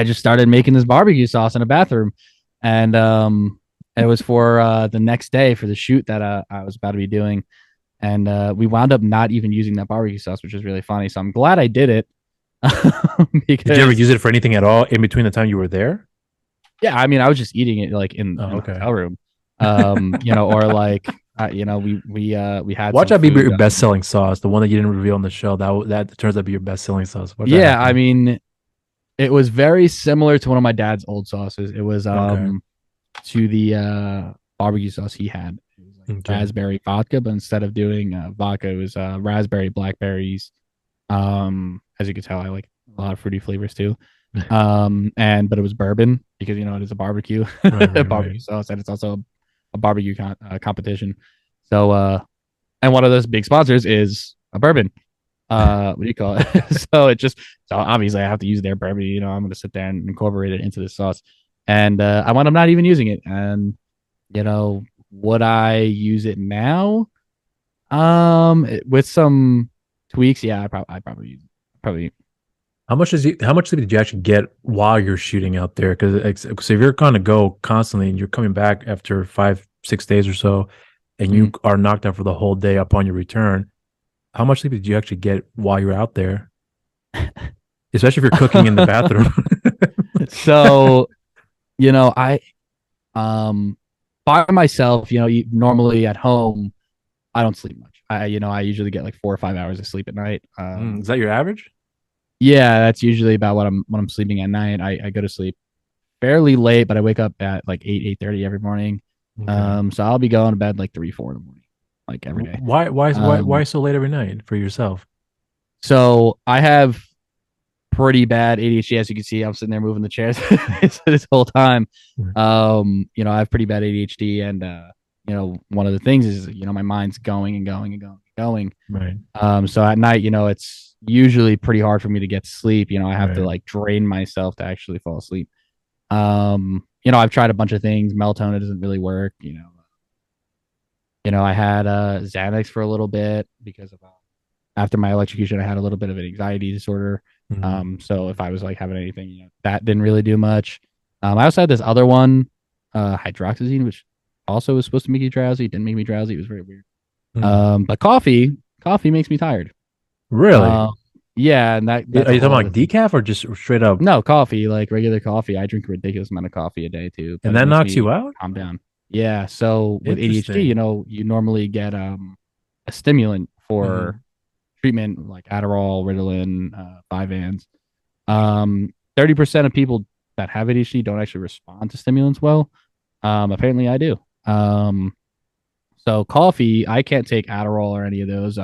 just started making this barbecue sauce in a bathroom. And it was for the next day for the shoot that I was about to be doing. And we wound up not even using that barbecue sauce, which was really funny. So I'm glad I did it. Did you ever use it for anything at all in between the time you were there? Yeah, I mean, I was just eating it like in the hotel room, or like we had. Watch that be your best-selling sauce, the one that you didn't reveal on the show. That turns out to be your best-selling sauce. Yeah, I mean, it was very similar to one of my dad's old sauces. It was to the barbecue sauce he had. It was like raspberry vodka, but instead of doing vodka, it was raspberry, blackberries. As you can tell, I like a lot of fruity flavors too. But it was bourbon because it is a barbecue barbecue sauce, and it's also a barbecue competition. So and one of those big sponsors is a bourbon. What do you call it? So obviously I have to use their bourbon. I'm going to sit there and incorporate it into the sauce. And I wound up not even using it. And would I use it now? With some tweaks, yeah, I probably use it. How much did you actually get while you're shooting out there? Because if you're going to go constantly and you're coming back after 5-6 days or so, and you are knocked out for the whole day upon your return, how much sleep did you actually get while you were out there? Especially if you're cooking in the bathroom. So, I by myself, normally at home, I don't sleep much. I usually get like 4 or 5 hours of sleep at night. Is that your average? Yeah, that's usually about what I'm sleeping at night. I go to sleep fairly late, but I wake up at like 8:30 every morning. Okay. So I'll be going to bed like 3-4 in the morning, like every day. Why so late every night for yourself? So I have pretty bad ADHD. As you can see, I'm sitting there moving the chairs this whole time. You know, I have pretty bad ADHD, and you know, one of the things is, you know, my mind's going and going and going and going. Right. So at night, you know, it's usually pretty hard for me to get sleep. You know, I have to Right. like drain myself to actually fall asleep. You know, I've tried a bunch of things. Melatonin doesn't really work. You know, I had Xanax for a little bit because of after my electrocution, I had a little bit of an anxiety disorder. So if I was like having anything, you know, that didn't really do much. I also had this other one, hydroxyzine, which also was supposed to make you drowsy. It didn't make me drowsy. It was very weird. But coffee makes me tired. Really? Yeah, and that's Are you a talking whole about other thing. decaf or just straight up? No, coffee, like regular coffee. I drink a ridiculous amount of coffee a day too, but And it that makes knocks you me out? calm down. Yeah, so with ADHD, you Interesting. know, you normally get a stimulant Mhm. for treatment like Adderall, Ritalin, 5-ANs. 30% of people that have ADHD don't actually respond to stimulants well. Apparently I do. So coffee, I can't take Adderall or any of those.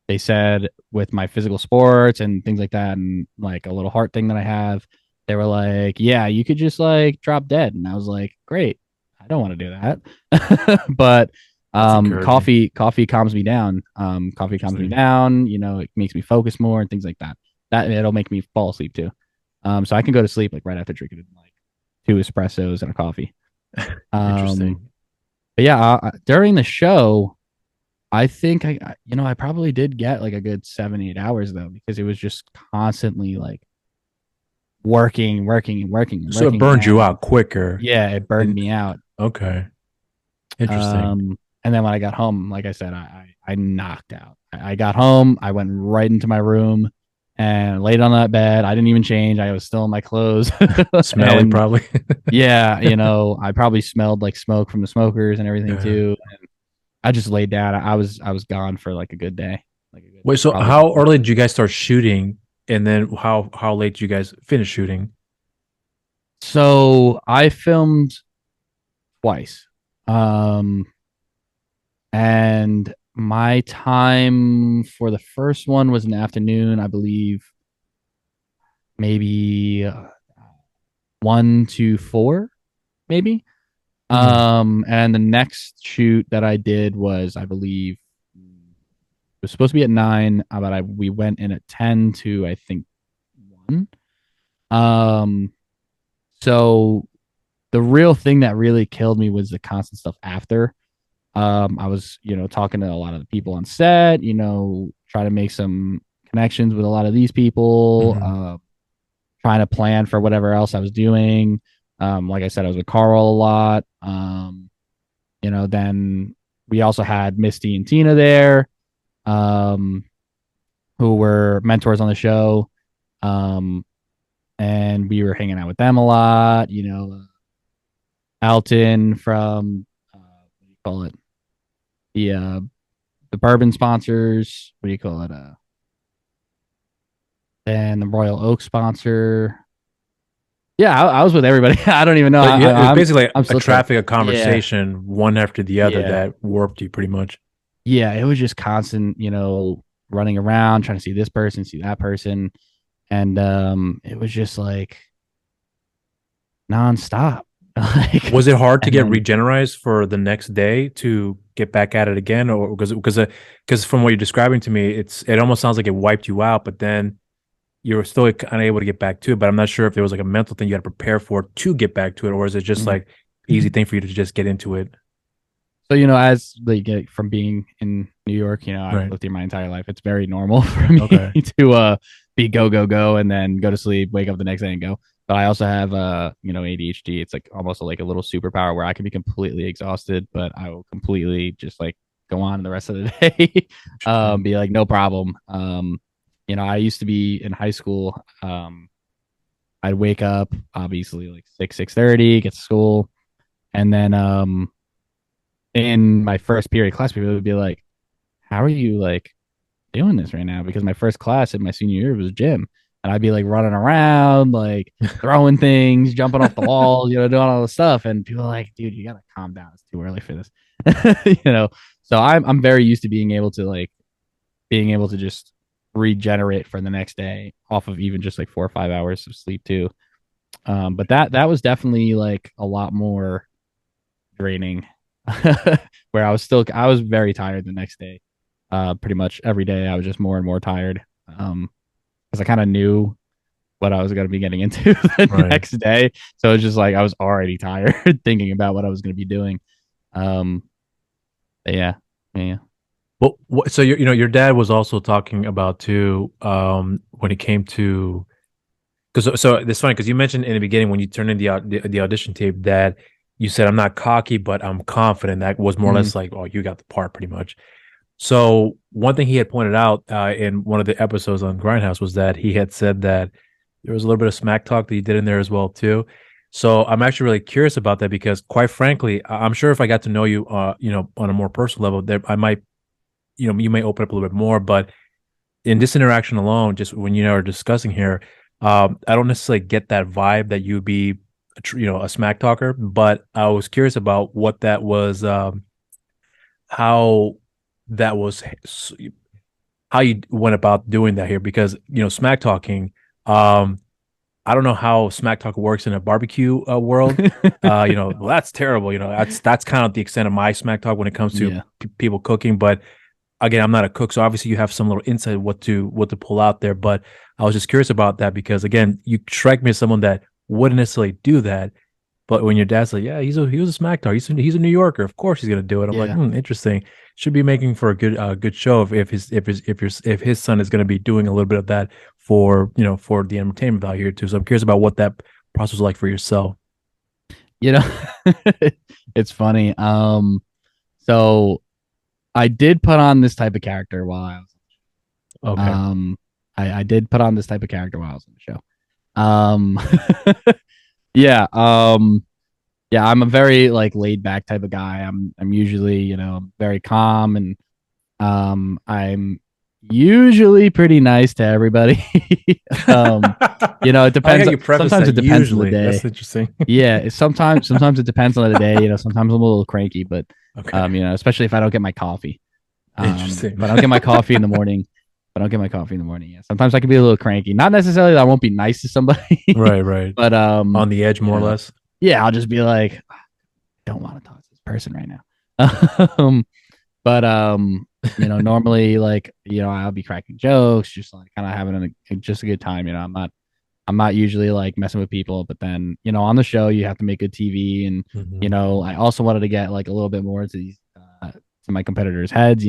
They said with my physical sports and things like that, and like a little heart thing that I have, they were like, yeah, you could just like drop dead. And I was like, great. I don't want to do that. But That's encouraging. coffee calms me down. Coffee calms me Interesting. down, you know, it makes me focus more and things like that. That it'll make me fall asleep too. So I can go to sleep like right after drinking like 2 espressos and a coffee. Um, Interesting. but yeah, during the show, I think you know, I probably did get like a good 7, 8 hours though, because it was just constantly like working, working, and working and So it working. burned you And out quicker. yeah, it burned And me out. okay. Interesting. And then when I got home, like I said, I knocked out. I got home, I went right into my room and laid on that bed. I didn't even change. I was still in my clothes. Smelling And probably. yeah, you know, I probably smelled like smoke from the smokers and everything Yeah. too. And I just laid down. I was gone for like a good day. Like a good, Wait, so probably a how good early did you guys start shooting? And then how late did you guys finish shooting? So I filmed twice. Um, and my time for the first one was in the afternoon, I believe, maybe 1 to 4, maybe. Mhm. And the next shoot that I did was, I believe, it was supposed to be at 9, but we went in at 10 to I think 1. Um, so the real thing that really killed me was the constant stuff after. I was, you know, talking to a lot of the people on set, you know, trying to make some connections with a lot of these people, Mhm. trying to plan for whatever else I was doing. Like I said, I was with Carl a lot. You know, then we also had Misty and Tina there, um, who were mentors on the show. Um, and we were hanging out with them a lot, you know, Alton from, what do you call it? The bourbon sponsors. What do you call it? And the Royal Oak sponsor. Yeah, I was with everybody. I don't even know. So yeah, it was I'm basically I'm a still trying. traffic of Yeah, conversation, one after the other, yeah, that warped you pretty much. yeah. It was just constant, you know, running around trying to see this person, see that person, and it was just like nonstop. Like, Was it hard to and get then regenerized for the next day to get back at it again, or because from what you're describing to me, it almost sounds like it wiped you out, but then you were still kind of able to get back to it. But I'm not sure if there was like a mental thing you had to prepare for to get back to it, or is it just Mhm. like easy thing for you to just get into it? So, you know, as they get from being in New York, you know, I've Right. lived here my entire life. It's very normal for me Okay. to be go go go and then go to sleep, wake up the next day and go. But I also have you know, ADHD. It's like almost like a little superpower where I can be completely exhausted, but I will completely just like go on the rest of the day. Interesting. Be like no problem. You know, I used to be in high school. I'd wake up obviously like 6:30, get to school, and then in my first period class, people would be like, how are you like doing this right now? Because my first class in my senior year was gym. And I'd be like running around, like throwing things, jumping off the wall, you know, doing all this stuff. And people are like, dude, you gotta calm down. It's too early for this. You know. So I'm very used to being able to just regenerate for the next day off of even just like 4 or 5 hours of sleep too. But that was definitely like a lot more draining where I was very tired the next day. Pretty much every day I was just more and more tired. Because I kind of knew what I was going to be getting into the next day. So it's just like I was already tired thinking about what I was going to be doing. Yeah. Well, so your dad was also talking about too when it came to because so it's funny because you mentioned in the beginning when you turned in the audition tape that you said I'm not cocky but I'm confident. That was more or less like, oh, you got the part pretty much. So one thing he had pointed out in one of the episodes on Grindhouse was that he had said that there was a little bit of smack talk that he did in there as well too. So I'm actually really curious about that because, quite frankly, I'm sure if I got to know you, on a more personal level, there I might, you may open up a little bit more. But in this interaction alone, just when you are discussing here, I don't necessarily get that vibe that you'd be, a smack talker. But I was curious about what that was, how that was, how you went about doing that here, because smack talking. I don't know how smack talk works in a barbecue world. Well, that's terrible. That's kind of the extent of my smack talk when it comes to people cooking. But again, I'm not a cook, so obviously you have some little insight what to pull out there. But I was just curious about that because again, you strike me as someone that wouldn't necessarily do that. But when your dad's like, yeah, he was a smack talk. He's a New Yorker. Of course he's gonna do it. I'm like, interesting. Should be making for a good show if his son is gonna be doing a little bit of that for the entertainment value here too. So I'm curious about what that process was like for yourself. It's funny. So I did put on this type of character while I was I did put on this type of character while I was on the show. Yeah. Yeah, I'm a very like laid back type of guy. I'm usually, very calm and I'm usually pretty nice to everybody. It depends. Sometimes it depends usually on the day. That's interesting. Yeah, sometimes it depends on the day. Sometimes I'm a little cranky, but especially if I don't get my coffee. Interesting. If I don't get my coffee in the morning. Yeah. Sometimes I can be a little cranky. Not necessarily that I won't be nice to somebody. Right. But on the edge, more or less. Yeah, I'll just be like, I don't want to talk to this person right now. But normally like, I'll be cracking jokes, just like kind of having just a good time. I'm not usually like messing with people, but then, on the show you have to make good TV. And, I also wanted to get like a little bit more to these, to my competitors' heads,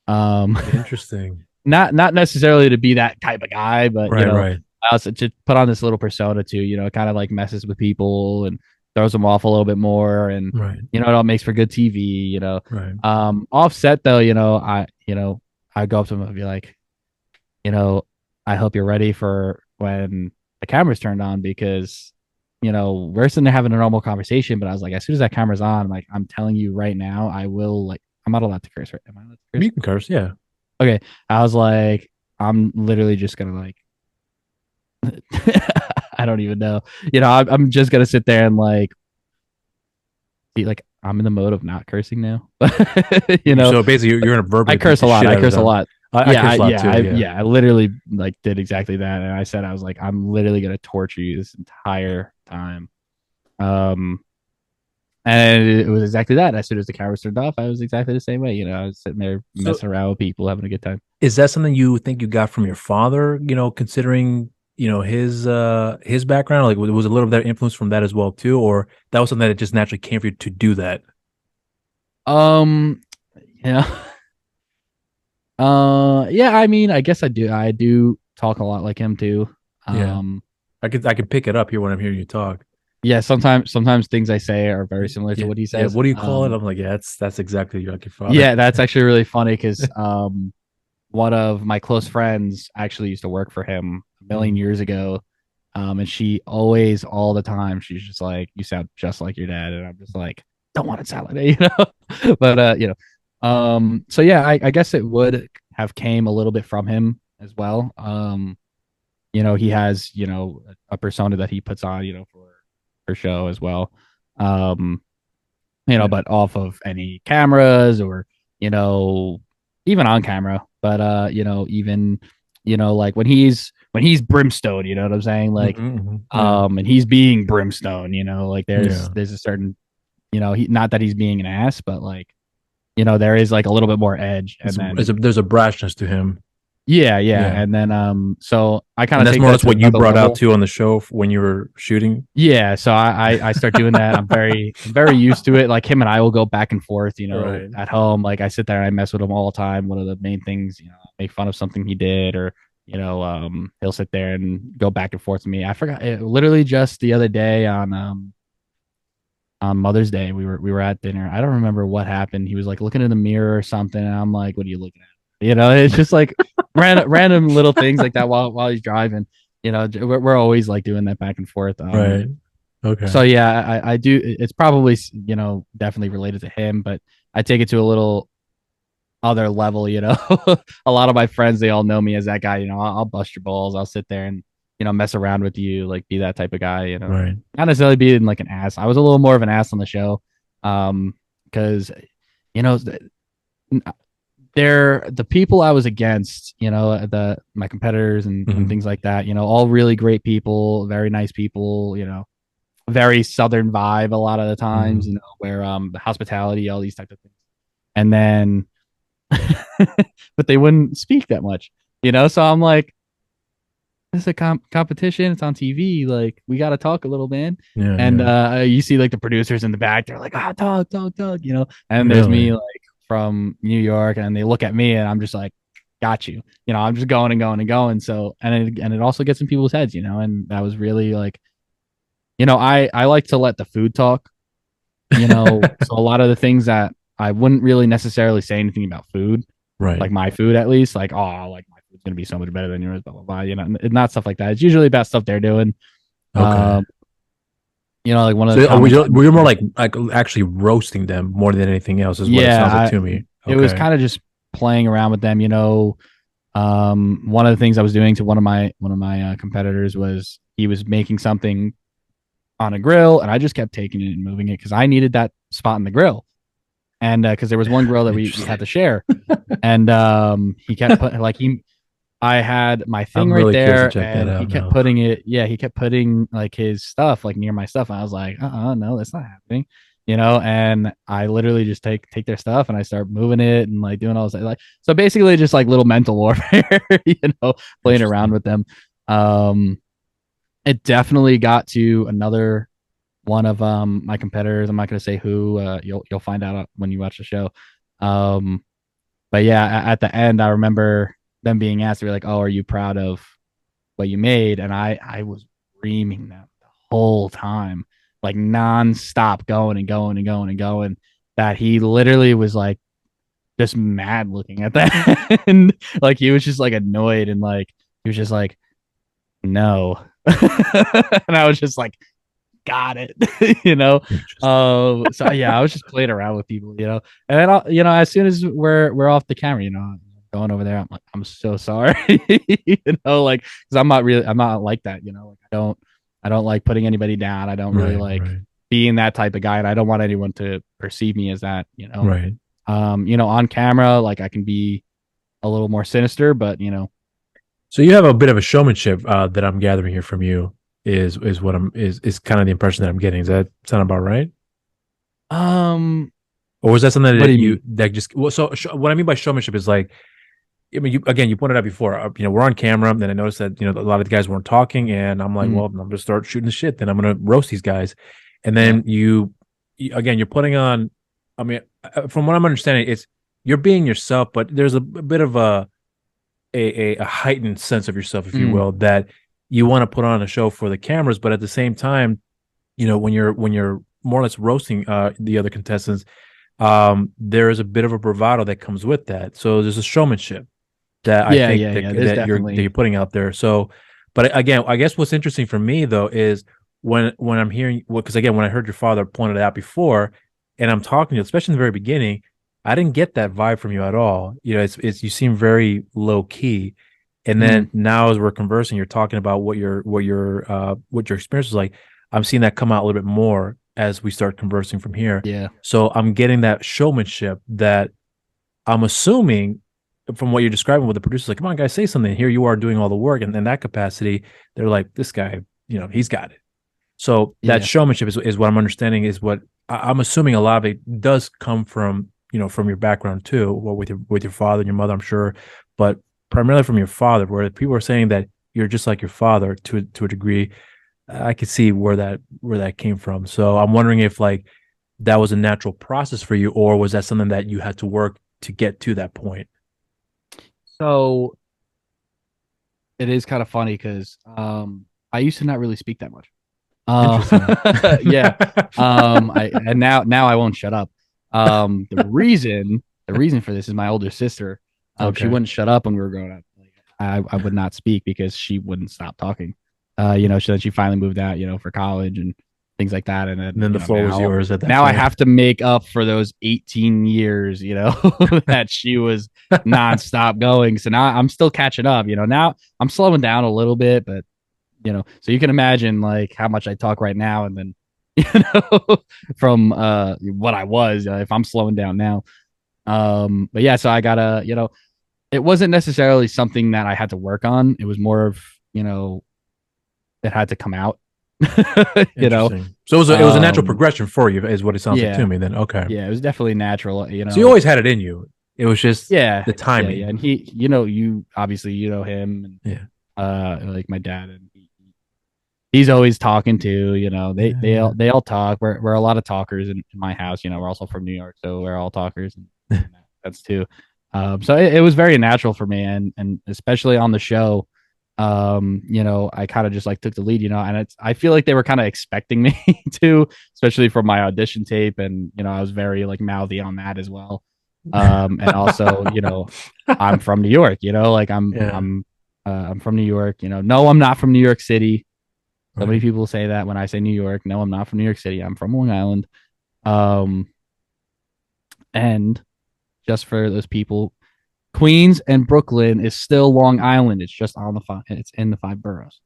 Interesting. Not necessarily to be that type of guy, but right. I also to put on this little persona too, it kind of like messes with people and throws them off a little bit more. And, it all makes for good TV, Right. Offset though, I go up to him and be like, I hope you're ready for when the camera's turned on because, we're sitting there having a normal conversation, but I was like, as soon as that camera's on, like, I'm telling you right now, I will like, I'm not allowed to curse, right? Am I allowed to curse? You can curse, yeah. Okay. I was like, I'm literally just gonna like I don't even know. I'm just gonna sit there and like be like I'm in the mode of not cursing now. So basically you're in a verbal. I curse a lot. I curse a lot. I curse a lot too. I literally like did exactly that. And I was like, I'm literally gonna torture you this entire time. And it was exactly that. As soon as the camera turned off, I was exactly the same way. I was sitting there messing around with people, having a good time. Is that something you think you got from your father? Considering his background, like was a little bit of that influence from that as well too, or that was something that just naturally came for you to do that? Yeah. I mean, I guess I do. I do talk a lot like him too. I could pick it up here when I'm hearing you talk. Yeah, sometimes things I say are very similar to what he says. Yeah, what do you call it? I'm like, yeah, that's exactly like your father. Yeah, that's actually really funny because one of my close friends actually used to work for him a million years ago. And she always, all the time, she's just like, you sound just like your dad. And I'm just like, don't want to sound like that, But so yeah, I guess it would have came a little bit from him as well. He has, a persona that he puts on, for show as well, but off of any cameras or even on camera, but even like when he's brimstone, you know what I'm saying? Like, Yeah. and he's being brimstone, like Yeah. there's a certain, not that he's being an ass, but like, there is like a little bit more edge, and then There's a brashness to him. yeah, Yeah. and then so I kind And of that's take more or that less to what you another brought out level. too on the show when you were shooting. Yeah, so I start doing that. I'm very used to it. Like him and I will go back and forth, Right. at home. Like I sit there and I mess with him all the time. One of the main things, make fun of something he did, or he'll sit there and go back and forth with me. I forgot literally just the other day on Mother's Day, we were at dinner. I don't remember what happened. He was like looking in the mirror or something, and I'm like, "What are you looking at?" It's just like random little things like that while he's driving. We're always like doing that back and forth. Right. Okay. So yeah, I do. It's probably definitely related to him, but I take it to a little other level. A lot of my friends, they all know me as that guy. I'll bust your balls. I'll sit there and mess around with you, like be that type of guy. Right. Not necessarily being like an ass. I was a little more of an ass on the show, because you know they're the people I was against. My competitors and things like that. All really great people, very nice people. Very southern vibe a lot of the times. Where the hospitality, all these types of things, and then but they wouldn't speak that much. So I'm like, it's a competition. It's on TV. Like we got to talk a little, man. Yeah. And Yeah. you see like the producers in the back. They're like, talk, talk, talk. And there's me Really. like from New York, and they look at me, and I'm just like, got you. I'm just going and going and going. So and it also gets in people's heads. And that was really like, I like to let the food talk. So a lot of the things that I wouldn't really necessarily say anything about food, Right. like my food at least, like, oh, like my food's gonna be so much better than yours, blah blah blah. Not stuff like that. It's usually about stuff they're doing. Okay. Like one of the So comments. we were more like actually roasting them more than anything else is what it sounds like to me. It was kind of just playing around with them. One of the things I was doing to one of my competitors was he was making something on a grill, and I just kept taking it and moving it because I needed that spot in the grill. And because there was one grill that we had to share, and he kept I had my thing I'm right really curious there, to check that and he out kept now. putting it. Yeah, he kept putting like his stuff like near my stuff, and I was like, no, that's not happening. And I literally just take their stuff and I start moving it and like doing all this like so basically just like little mental warfare, playing around with them. It definitely got to another one of my competitors. I'm not going to say who. You'll find out when you watch the show. But yeah, at the end, I remember them being asked, they were like, "Oh, are you proud of what you made?" And I was reaming them the whole time, like nonstop, going and going and going and going. That he literally was like just mad looking at that, and like he was just like annoyed, and like he was just like, "No," and I was just like, got it. So yeah, I was just playing around with people, and then as soon as we're off the camera, going over there, I'm like, I'm so sorry. Like because I'm not like that. Like I don't like putting anybody down. I don't really like being that type of guy, and I don't want anyone to perceive me as that. Right. On camera, like I can be a little more sinister, but So you have a bit of a showmanship that I'm gathering here from you is what is kind of the impression that I'm getting. Does that sound about right? Or was that something that you that just so what I mean by showmanship is like, I mean, you pointed out before, we're on camera, then I noticed that, a lot of the guys weren't talking, and I'm like, well, I'm gonna start shooting the shit, then I'm gonna roast these guys, and then you again, you're putting on. I mean, from what I'm understanding, it's you're being yourself, but there's a bit of a heightened sense of yourself, if you will, that you want to put on a show for the cameras, but at the same time, when you're more or less roasting the other contestants, there is a bit of a bravado that comes with that. So there's a showmanship that I think that you're putting out there. So, but again, I guess what's interesting for me though is when I'm hearing, because again, when I heard your father pointed it out before, and I'm talking to you, especially in the very beginning, I didn't get that vibe from you at all. It's you seem very low key, and then now as we're conversing, you're talking about what your experience was like. I'm seeing that come out a little bit more as we start conversing from here. Yeah. So I'm getting that showmanship that I'm assuming from what you're describing with the producers, like, come on, guys, say something. Here you are doing all the work, and in that capacity, they're like, this guy, he's got it. So that showmanship is what I'm understanding is what I'm assuming a lot of it does come from, from your background too, well, with your father and your mother, I'm sure, but primarily from your father, where people are saying that you're just like your father to a degree. I could see where that came from. So I'm wondering if like that was a natural process for you, or was that something that you had to work to get to that point? So it is kind of funny because I used to not really speak that much. Yeah. And now I won't shut up. The reason for this is my older sister. She wouldn't shut up when we were growing up. I would not speak because she wouldn't stop talking. So then she finally moved out, for college and things like that. And then the floor was yours at that now point. I have to make up for those 18 years, that she was nonstop going. So now I'm still catching up, now I'm slowing down a little bit, but so you can imagine like how much I talk right now. And then, from what I was, if I'm slowing down now. But yeah, so I gotta, it wasn't necessarily something that I had to work on. It was more of, it had to come out. So it was a natural progression for you, is what it sounds like to me. Then it was definitely natural. So you always had it in you. It was just the timing. Yeah. And he, you obviously him, and like my dad, and he's always talking to. They all talk. We're a lot of talkers in my house. We're also from New York, so we're all talkers, and that's too. So it was very natural for me, and especially on the show. I kind of just like took the lead, and I feel like they were kind of expecting me to, especially for my audition tape. And, I was very like mouthy on that as well. And also, I'm from New York, like I'm from New York, no, I'm not from New York City. So many people say that when I say New York. No, I'm not from New York City. I'm from Long Island. And just for those people, Queens and Brooklyn is still Long Island. It's just on it's in the 5 boroughs.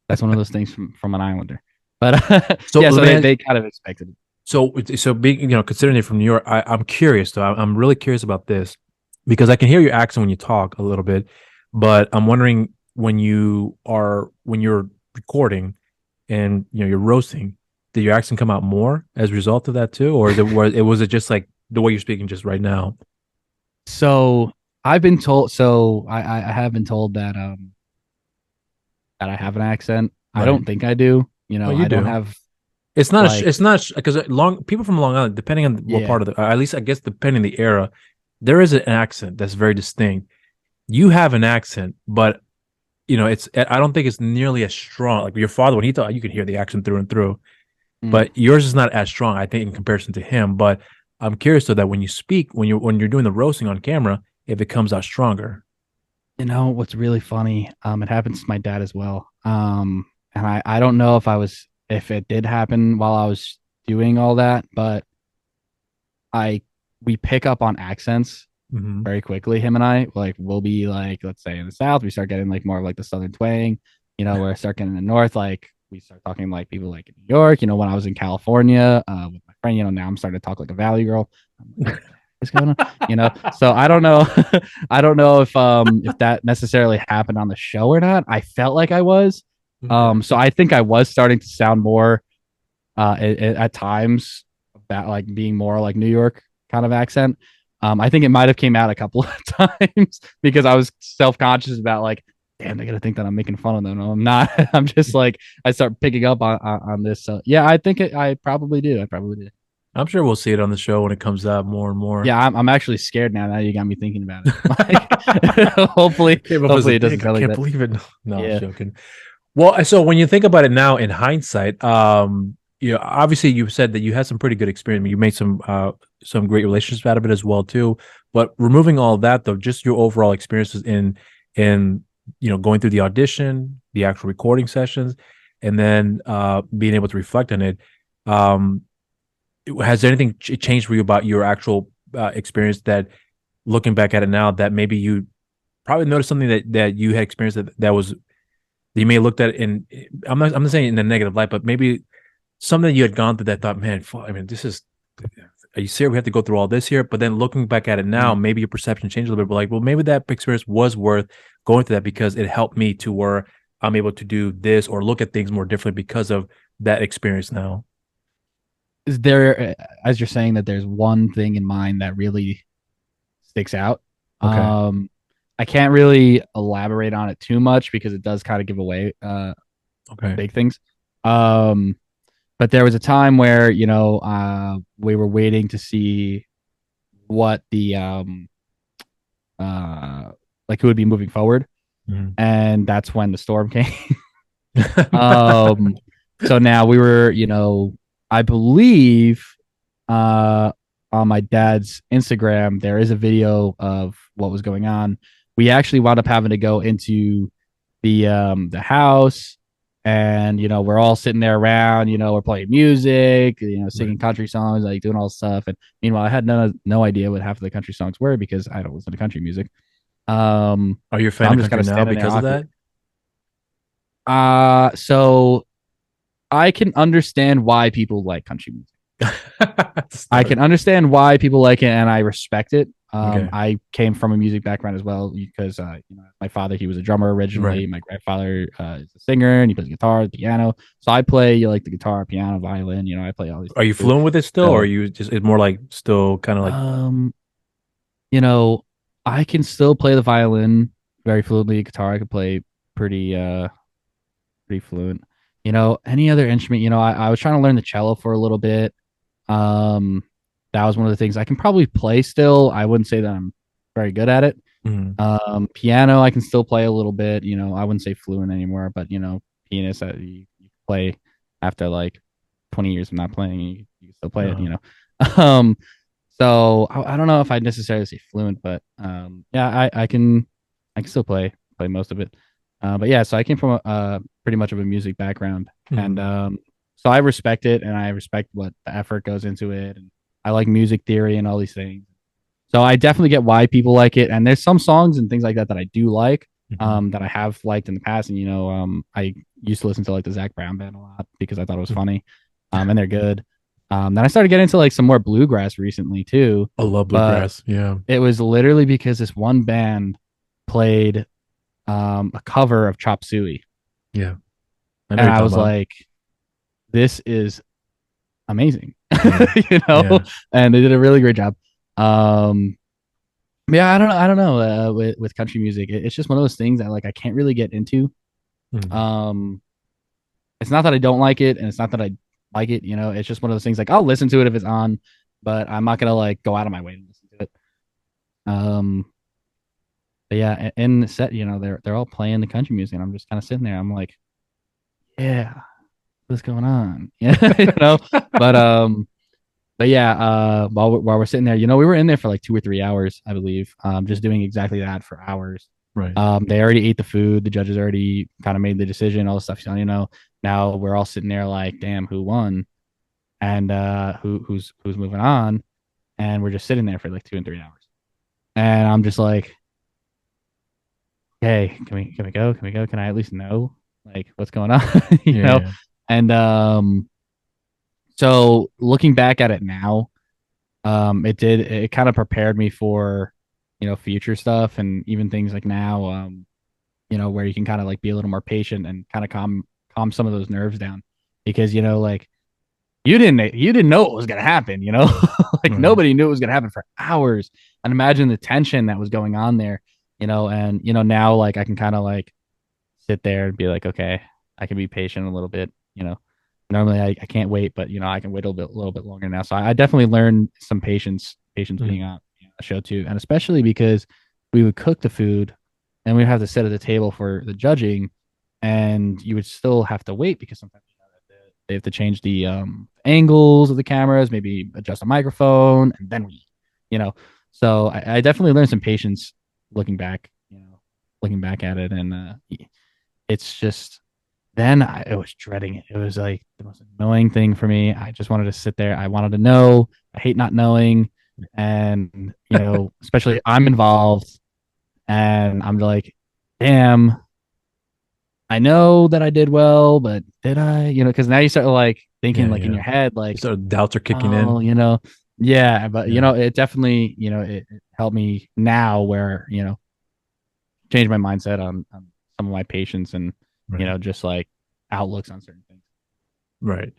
That's one of those things from an Islander. But so they kind of expected it. So being, considering you're from New York, I'm curious though. I'm really curious about this because I can hear your accent when you talk a little bit, but I'm wondering when you're recording and you're roasting, did your accent come out more as a result of that too, or was it just like the way you're speaking just right now? So I've been told. So I have been told that that I have an accent. Right. I don't think I do. I don't have. It's not. It's not because people from Long Island, depending on what part of at least I guess depending on the era, there is an accent that's very distinct. You have an accent, but it's. I don't think it's nearly as strong. Like your father, when he talked, you could hear the accent through and through, but yours is not as strong. I think in comparison to him, but. I'm curious though that when you speak, when you're doing the roasting on camera, if it comes out stronger. What's really funny, it happens to my dad as well. And I don't know if it did happen while I was doing all that, but we pick up on accents very quickly. Him and I, like, we'll be like, let's say in the South, we start getting like more of like the Southern twang, where I start getting in the North, like we start talking like people like in New York, when I was in California, with my friend, now I'm starting to talk like a Valley girl. I'm like, what's going on? So I don't know. I don't know if that necessarily happened on the show or not. I felt like I was. So I think I was starting to sound more at times about like being more like New York kind of accent. I think it might have came out a couple of times because I was self-conscious about like, damn, they're gonna think that I'm making fun of them. No, I'm not. I'm just like I start picking up on this. So yeah, I think I probably do. I'm sure we'll see it on the show when it comes out more and more. Yeah, I'm actually scared now. Now you got me thinking about it. Like, hopefully it doesn't. I can't believe it. No, I'm joking. Well, so when you think about it now in hindsight, obviously you said that you had some pretty good experience. You made some great relationships out of it as well too. But removing all of that though, just your overall experiences in going through the audition, the actual recording sessions, and then being able to reflect on it. Has anything changed for you about your actual experience that, looking back at it now, that maybe you probably noticed something that you had experienced that you may have looked at in, I'm not saying in a negative light, but maybe something that you had gone through that thought, man, this is are you serious? We have to go through all this here. But then looking back at it now, maybe your perception changed a little bit. But like, well, maybe that experience was worth going through that because it helped me to where I'm able to do this or look at things more differently because of that experience now. Is there, as you're saying, that there's one thing in mind that really sticks out? Okay. I can't really elaborate on it too much because it does kind of give away Okay. big things. But there was a time where we were waiting to see what the like who would be moving forward, and that's when the storm came. So now we were, I believe, on my dad's Instagram, there is a video of what was going on. We actually wound up having to go into the house, and we're all sitting there around, we're playing music, singing country songs, like doing all this stuff. And meanwhile, I had no idea what half of the country songs were because I don't listen to country music. Are you a fan of country now because of that? So I can understand why people like country music. I can understand why people like it, and I respect it. I came from a music background as well because my father, he was a drummer originally. My grandfather is a singer and he plays guitar, piano. So I play like the guitar, piano, violin. I play all these. Are you fluent with it still, or are you just it's more like still kind of like? I can still play the violin very fluently. Guitar, I could play pretty fluent. Any other instrument. I was trying to learn the cello for a little bit. That was one of the things I can probably play still. I wouldn't say that I'm very good at it. Piano, I can still play a little bit. I wouldn't say fluent anymore, but pianist, you play after like 20 years of not playing, you can still play it. So I don't know if I'd necessarily say fluent, but yeah, I can still play most of it. But yeah, so I came from a pretty much of a music background, and so I respect it, and I respect what the effort goes into it, and I like music theory and all these things. So I definitely get why people like it, and there's some songs and things like that I do like, that I have liked in the past, and I used to listen to like the Zach Brown Band a lot because I thought it was funny, and they're good. Then I started getting into like some more bluegrass recently too. I love bluegrass. Yeah, it was literally because this one band played a cover of Chop Suey. Yeah, and I was like, this is amazing. And they did a really great job. Yeah, I don't know. With country music, it's just one of those things that like I can't really get into. It's not that I don't like it, and it's not that I like it. It's just one of those things like I'll listen to it if it's on, but I'm not gonna like go out of my way to listen to it. But yeah, in the set, they're all playing the country music, and I'm just kind of sitting there. I'm like, yeah, what's going on? But yeah, while we're sitting there, we were in there for like 2 or 3 hours, I believe, just doing exactly that for hours. Right. They already ate the food. The judges already kind of made the decision, all the stuff. Now we're all sitting there like, damn, who won, and who's moving on, and we're just sitting there for like 2 and 3 hours, and I'm just like, hey, can we go? Can we go? Can I at least know like what's going on? you know? Yeah. And so looking back at it now, it kind of prepared me for, future stuff, and even things like now, where you can kind of like be a little more patient and kind of calm some of those nerves down, because, like you didn't know what was going to happen, like nobody knew it was going to happen for hours. And imagine the tension that was going on there, and, now like I can kind of like sit there and be like, okay, I can be patient a little bit, normally I can't wait, but I can wait a little bit longer now. So I definitely learned some patience being on a show too. And especially because we would cook the food and we'd have to sit at the table for the judging, and you would still have to wait because sometimes they have to change the angles of the cameras, maybe adjust a microphone, and then so I definitely learned some patience looking back at it. And it's just, then I was dreading it. It was like the most annoying thing for me. I just wanted to sit there. I wanted to know. I hate not knowing. And, especially I'm involved, and I'm like, damn, I know that I did well, but did I, because now you start like thinking in your head, like, so doubts are kicking in. Yeah, but it definitely, it helped me now where, change my mindset on some of my patients and, Right. just like outlooks on certain things. Right.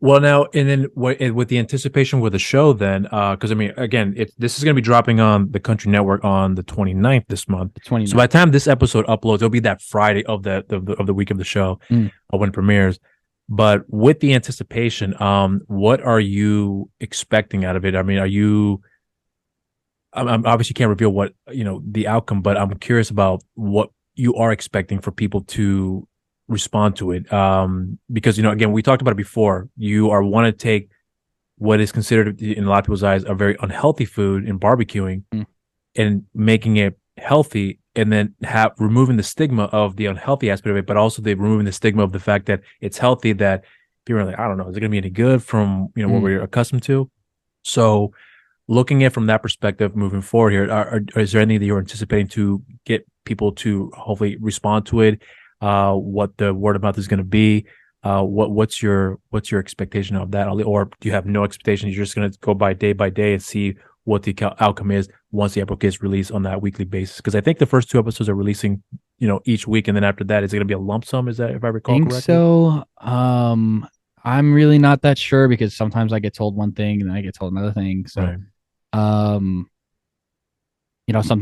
Well, now, and then with the anticipation with the show, then, because I mean, again, this is going to be dropping on the Country Network on the 29th this month. The 29th. So by the time this episode uploads, it'll be that Friday of the week of the show when it premieres. But with the anticipation, what are you expecting out of it? I mean, I'm obviously can't reveal what the outcome, but I'm curious about what you are expecting for people to respond to it, because again, we talked about it before. You are want to take what is considered in a lot of people's eyes a very unhealthy food in barbecuing and making it healthy, and then removing the stigma of the unhealthy aspect of it, but also removing the stigma of the fact that it's healthy, that people are like, I don't know, is it gonna be any good from what we're accustomed to? So looking at from that perspective moving forward here, is there anything that you're anticipating to get people to hopefully respond to it? What the word of mouth is going to be? What's your expectation of that? Or do you have no expectations? You're just going to go by day and see what the outcome is once the episode gets released on that weekly basis? Because I think the first 2 episodes are releasing, each week, and then after that, is it going to be a lump sum? Is that, if I recall correctly? So. I'm really not that sure because sometimes I get told one thing and then I get told another thing. So. Right. Some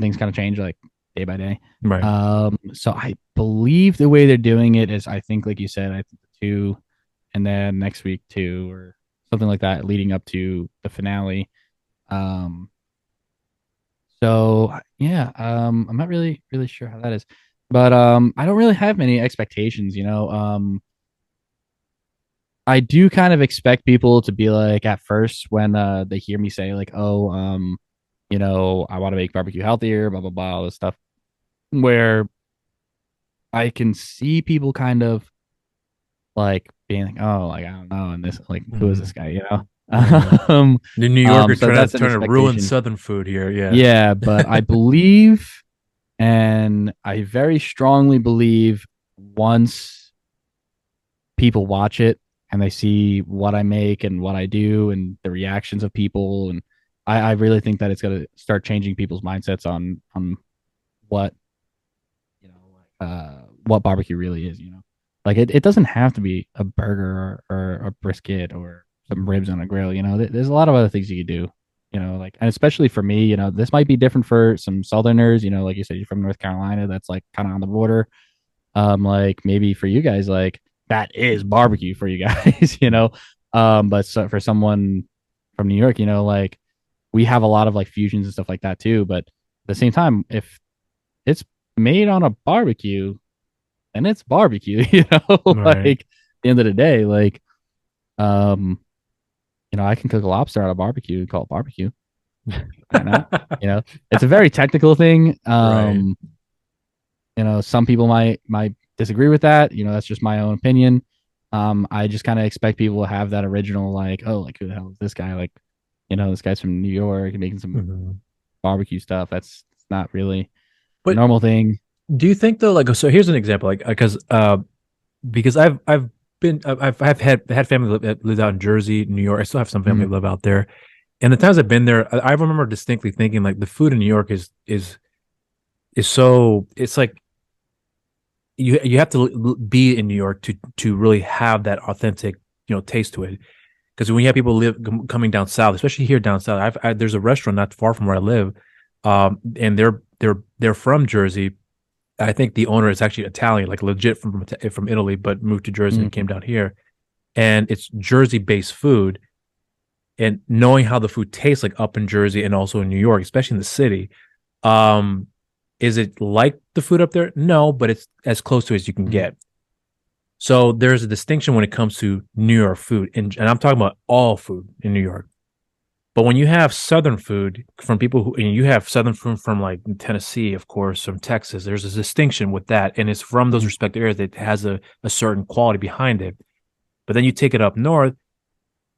things kind of change like day by day. Right. So I believe the way they're doing it is, I think, like you said, I think 2, and then next week 2 or something like that, leading up to the finale. So yeah, I'm not really sure how that is, but I don't really have many expectations. I do kind of expect people to be like, at first when they hear me say like, oh, I want to make barbecue healthier, blah blah blah, all this stuff, where I can see people kind of like being like, oh, like I don't know, and this, like, who is this guy, The New Yorker so trying to ruin expectation. Southern food here. Yeah, but I believe, and I very strongly believe, once people watch it and they see what I make and what I do and the reactions of people, and I really think that it's going to start changing people's mindsets on what what barbecue really is. Like it doesn't have to be a burger or a brisket or some ribs on a grill. There's a lot of other things you could do. Like, and especially for me, this might be different for some Southerners. Like you said, you're from North Carolina, that's like kind of on the border. Like maybe for you guys, like that is barbecue for you guys. But so for someone from New York, like we have a lot of like fusions and stuff like that too. But at the same time, if it's made on a barbecue, and it's barbecue, Right. like at the end of the day, like, I can cook a lobster on a barbecue and call it barbecue. Why not? It's a very technical thing. Right. Some people might disagree with that. That's just my own opinion. I just kind of expect people to have that original, like, oh, like, who the hell is this guy? Like, this guy's from New York and making some barbecue stuff. That's not really a normal thing. Do you think though, like, so here's an example, like, because I've had family that lives out in Jersey, New York. I still have some family live out there, and the times I've been there, I remember distinctly thinking like the food in New York is so, it's like you have to be in New York to really have that authentic taste to it. Because when you have people coming down south, especially here down south, there's a restaurant not far from where I live, and they're from Jersey. I think the owner is actually Italian, like legit from Italy, but moved to Jersey and came down here. And it's Jersey-based food. And knowing how the food tastes like up in Jersey and also in New York, especially in the city, is it like the food up there? No, but it's as close to as you can get. So there's a distinction when it comes to New York food. And I'm talking about all food in New York. But when you have Southern food from people and you have Southern food from like Tennessee, of course, from Texas, there's a distinction with that. And it's from those respective areas that has a certain quality behind it. But then you take it up north,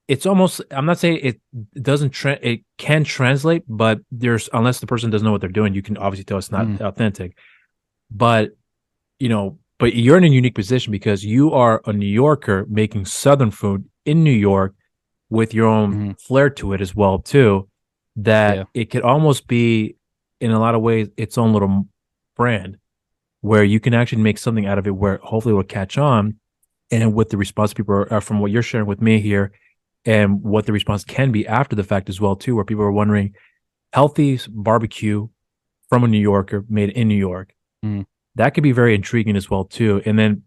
it's almost, I'm not saying it doesn't, it can translate, but unless the person doesn't know what they're doing, you can obviously tell it's not authentic. But, but you're in a unique position because you are a New Yorker making Southern food in New York with your own flair to it as well too, that it could almost be in a lot of ways its own little brand where you can actually make something out of it where hopefully it will catch on. And with the response people are from what you're sharing with me here and what the response can be after the fact as well too, where people are wondering healthy barbecue from a New Yorker made in New York. That could be very intriguing as well too. And then,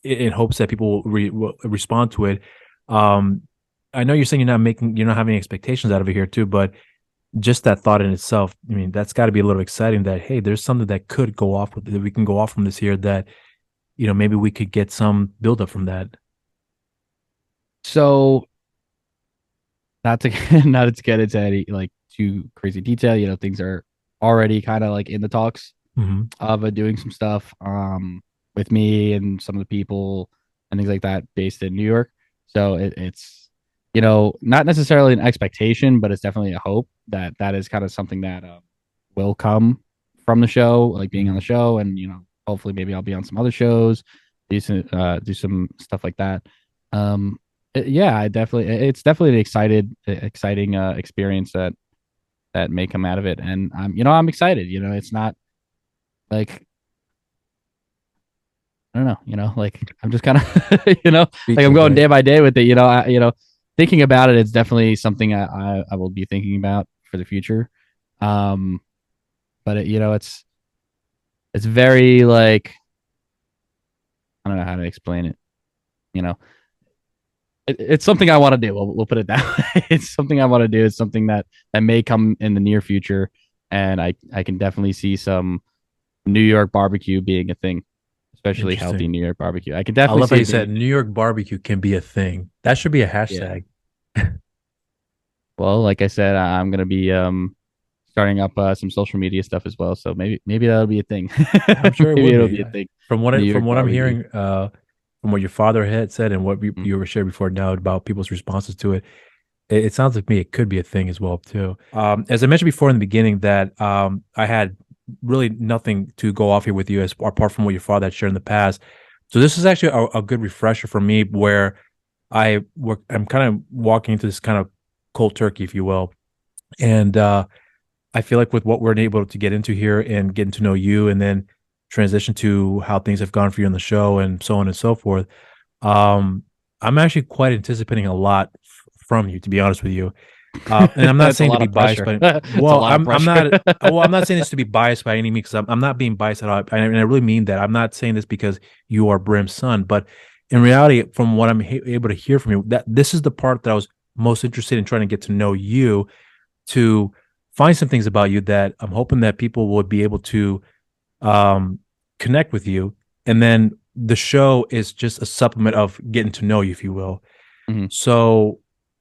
in hopes that people will respond to it. I know you're saying you're not having expectations out of it here too, but just that thought in itself, I mean, that's got to be a little exciting that, hey, there's something that could go off with that we can go off from this here that, maybe we could get some buildup from that. So not to get into any like too crazy detail, things are already kind of like in the talks of doing some stuff with me and some of the people and things like that based in New York. So it's not necessarily an expectation, but it's definitely a hope that is kind of something that will come from the show, like being on the show, and hopefully maybe I'll be on some other shows, do some stuff like that. It's definitely an exciting experience that may come out of it, and I'm excited. It's not like I don't know, like I'm just kind of, like I'm going day by day with it. Thinking about it, it's definitely something I will be thinking about for the future. But it's very like, I don't know how to explain it. It's something I want to do. We'll put it that way. It's something I want to do. It's something that may come in the near future, and I can definitely see some New York barbecue being a thing, especially healthy New York barbecue. I can definitely. I love how you said New York barbecue can be a thing. That should be a hashtag. Yeah. Well, like I said, I'm gonna be starting up some social media stuff as well. So maybe that'll be a thing. I'm sure it'll be a thing. From what I'm hearing, from what your father had said and what you were sharing before now about people's responses to it, it sounds like it could be a thing as well too. As I mentioned before in the beginning, that I had really nothing to go off here with you apart from what your father had shared in the past. So this is actually a good refresher for me, where I'm kind of walking into this kind of cold turkey, if you will, and I feel like with what we're able to get into here and getting to know you, and then transition to how things have gone for you on the show and so on and so forth, I'm actually quite anticipating a lot from you, to be honest with you. And I'm not saying to be biased, but I'm not saying this to be biased by any means, because I'm not being biased at all. And I really mean that. I'm not saying this because you are Brim's son, but in reality, from what I'm able to hear from you, that this is the part that I was most interested in trying to get to know you, to find some things about you that I'm hoping that people would be able to connect with you. And then the show is just a supplement of getting to know you, if you will. So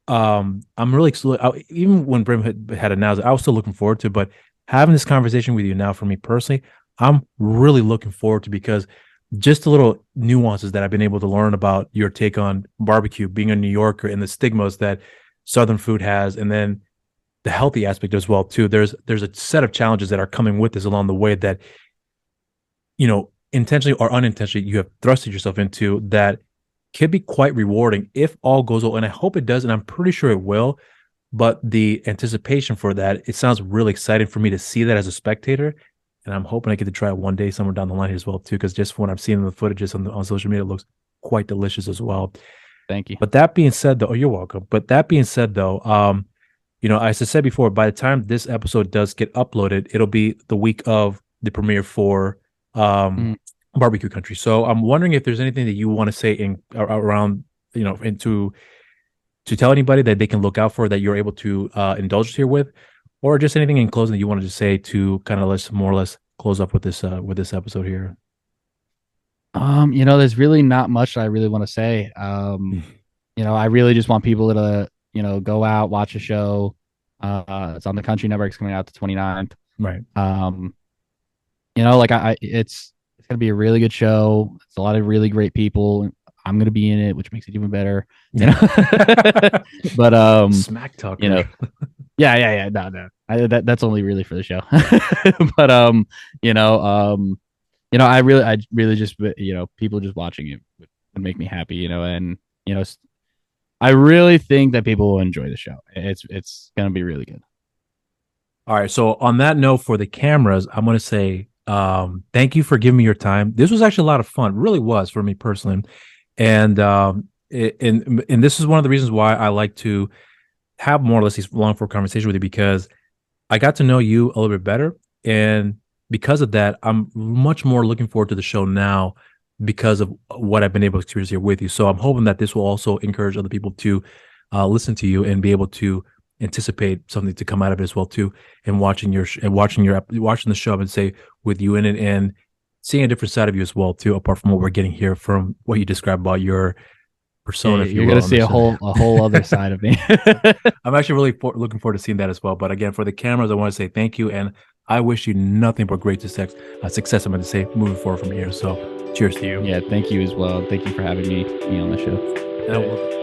I'm really, even when Brim had announced it, I was still looking forward to it, but having this conversation with you now, for me personally, I'm really looking forward to, because just the little nuances that I've been able to learn about your take on barbecue, being a New Yorker, and the stigmas that Southern food has, and then the healthy aspect as well too. There's a set of challenges that are coming with this along the way that, intentionally or unintentionally, you have thrusted yourself into, that could be quite rewarding if all goes well. And I hope it does, and I'm pretty sure it will. But the anticipation for that, it sounds really exciting for me to see that as a spectator. And I'm hoping I get to try it one day somewhere down the line as well too, because just when I'm seeing the footages on social media, it looks quite delicious as well. Thank you. But that being said, though, you're welcome. But that being said, though, as I said before, by the time this episode does get uploaded, it'll be the week of the premiere for BBQ Country. So I'm wondering if there's anything that you want to say around, to tell anybody that they can look out for, that you're able to indulge here with, or just anything in closing that you wanted to say to kind of more or less close up with this episode here. There's really not much I really want to say. I really just want people to, go out, watch a show. It's on the Country Network. It's coming out the 29th. Right. It's gonna be a really good show. It's a lot of really great people. I'm gonna be in it, which makes it even better. But smack talk. Yeah. No. That's only really for the show. But I really just, people just watching it would make me happy. And I really think that people will enjoy the show. It's gonna be really good. All right. So on that note, for the cameras, I'm going to say thank you for giving me your time. This was actually a lot of fun. It really was for me personally. And this is one of the reasons why I like to have more or less these long form conversations with you, because I got to know you a little bit better. And because of that, I'm much more looking forward to the show now because of what I've been able to experience here with you. So I'm hoping that this will also encourage other people to listen to you and be able to anticipate something to come out of it as well too, and watching the show and say with you in it, and seeing a different side of you as well too, apart from what we're getting here from what you described about your persona. You're going to see a whole other side of me. I'm actually really looking forward to seeing that as well. But again, for the cameras, I want to say thank you, and I wish you nothing but great success. I'm going to say moving forward from here. So cheers to you. Yeah, thank you as well. Thank you for having me on the show.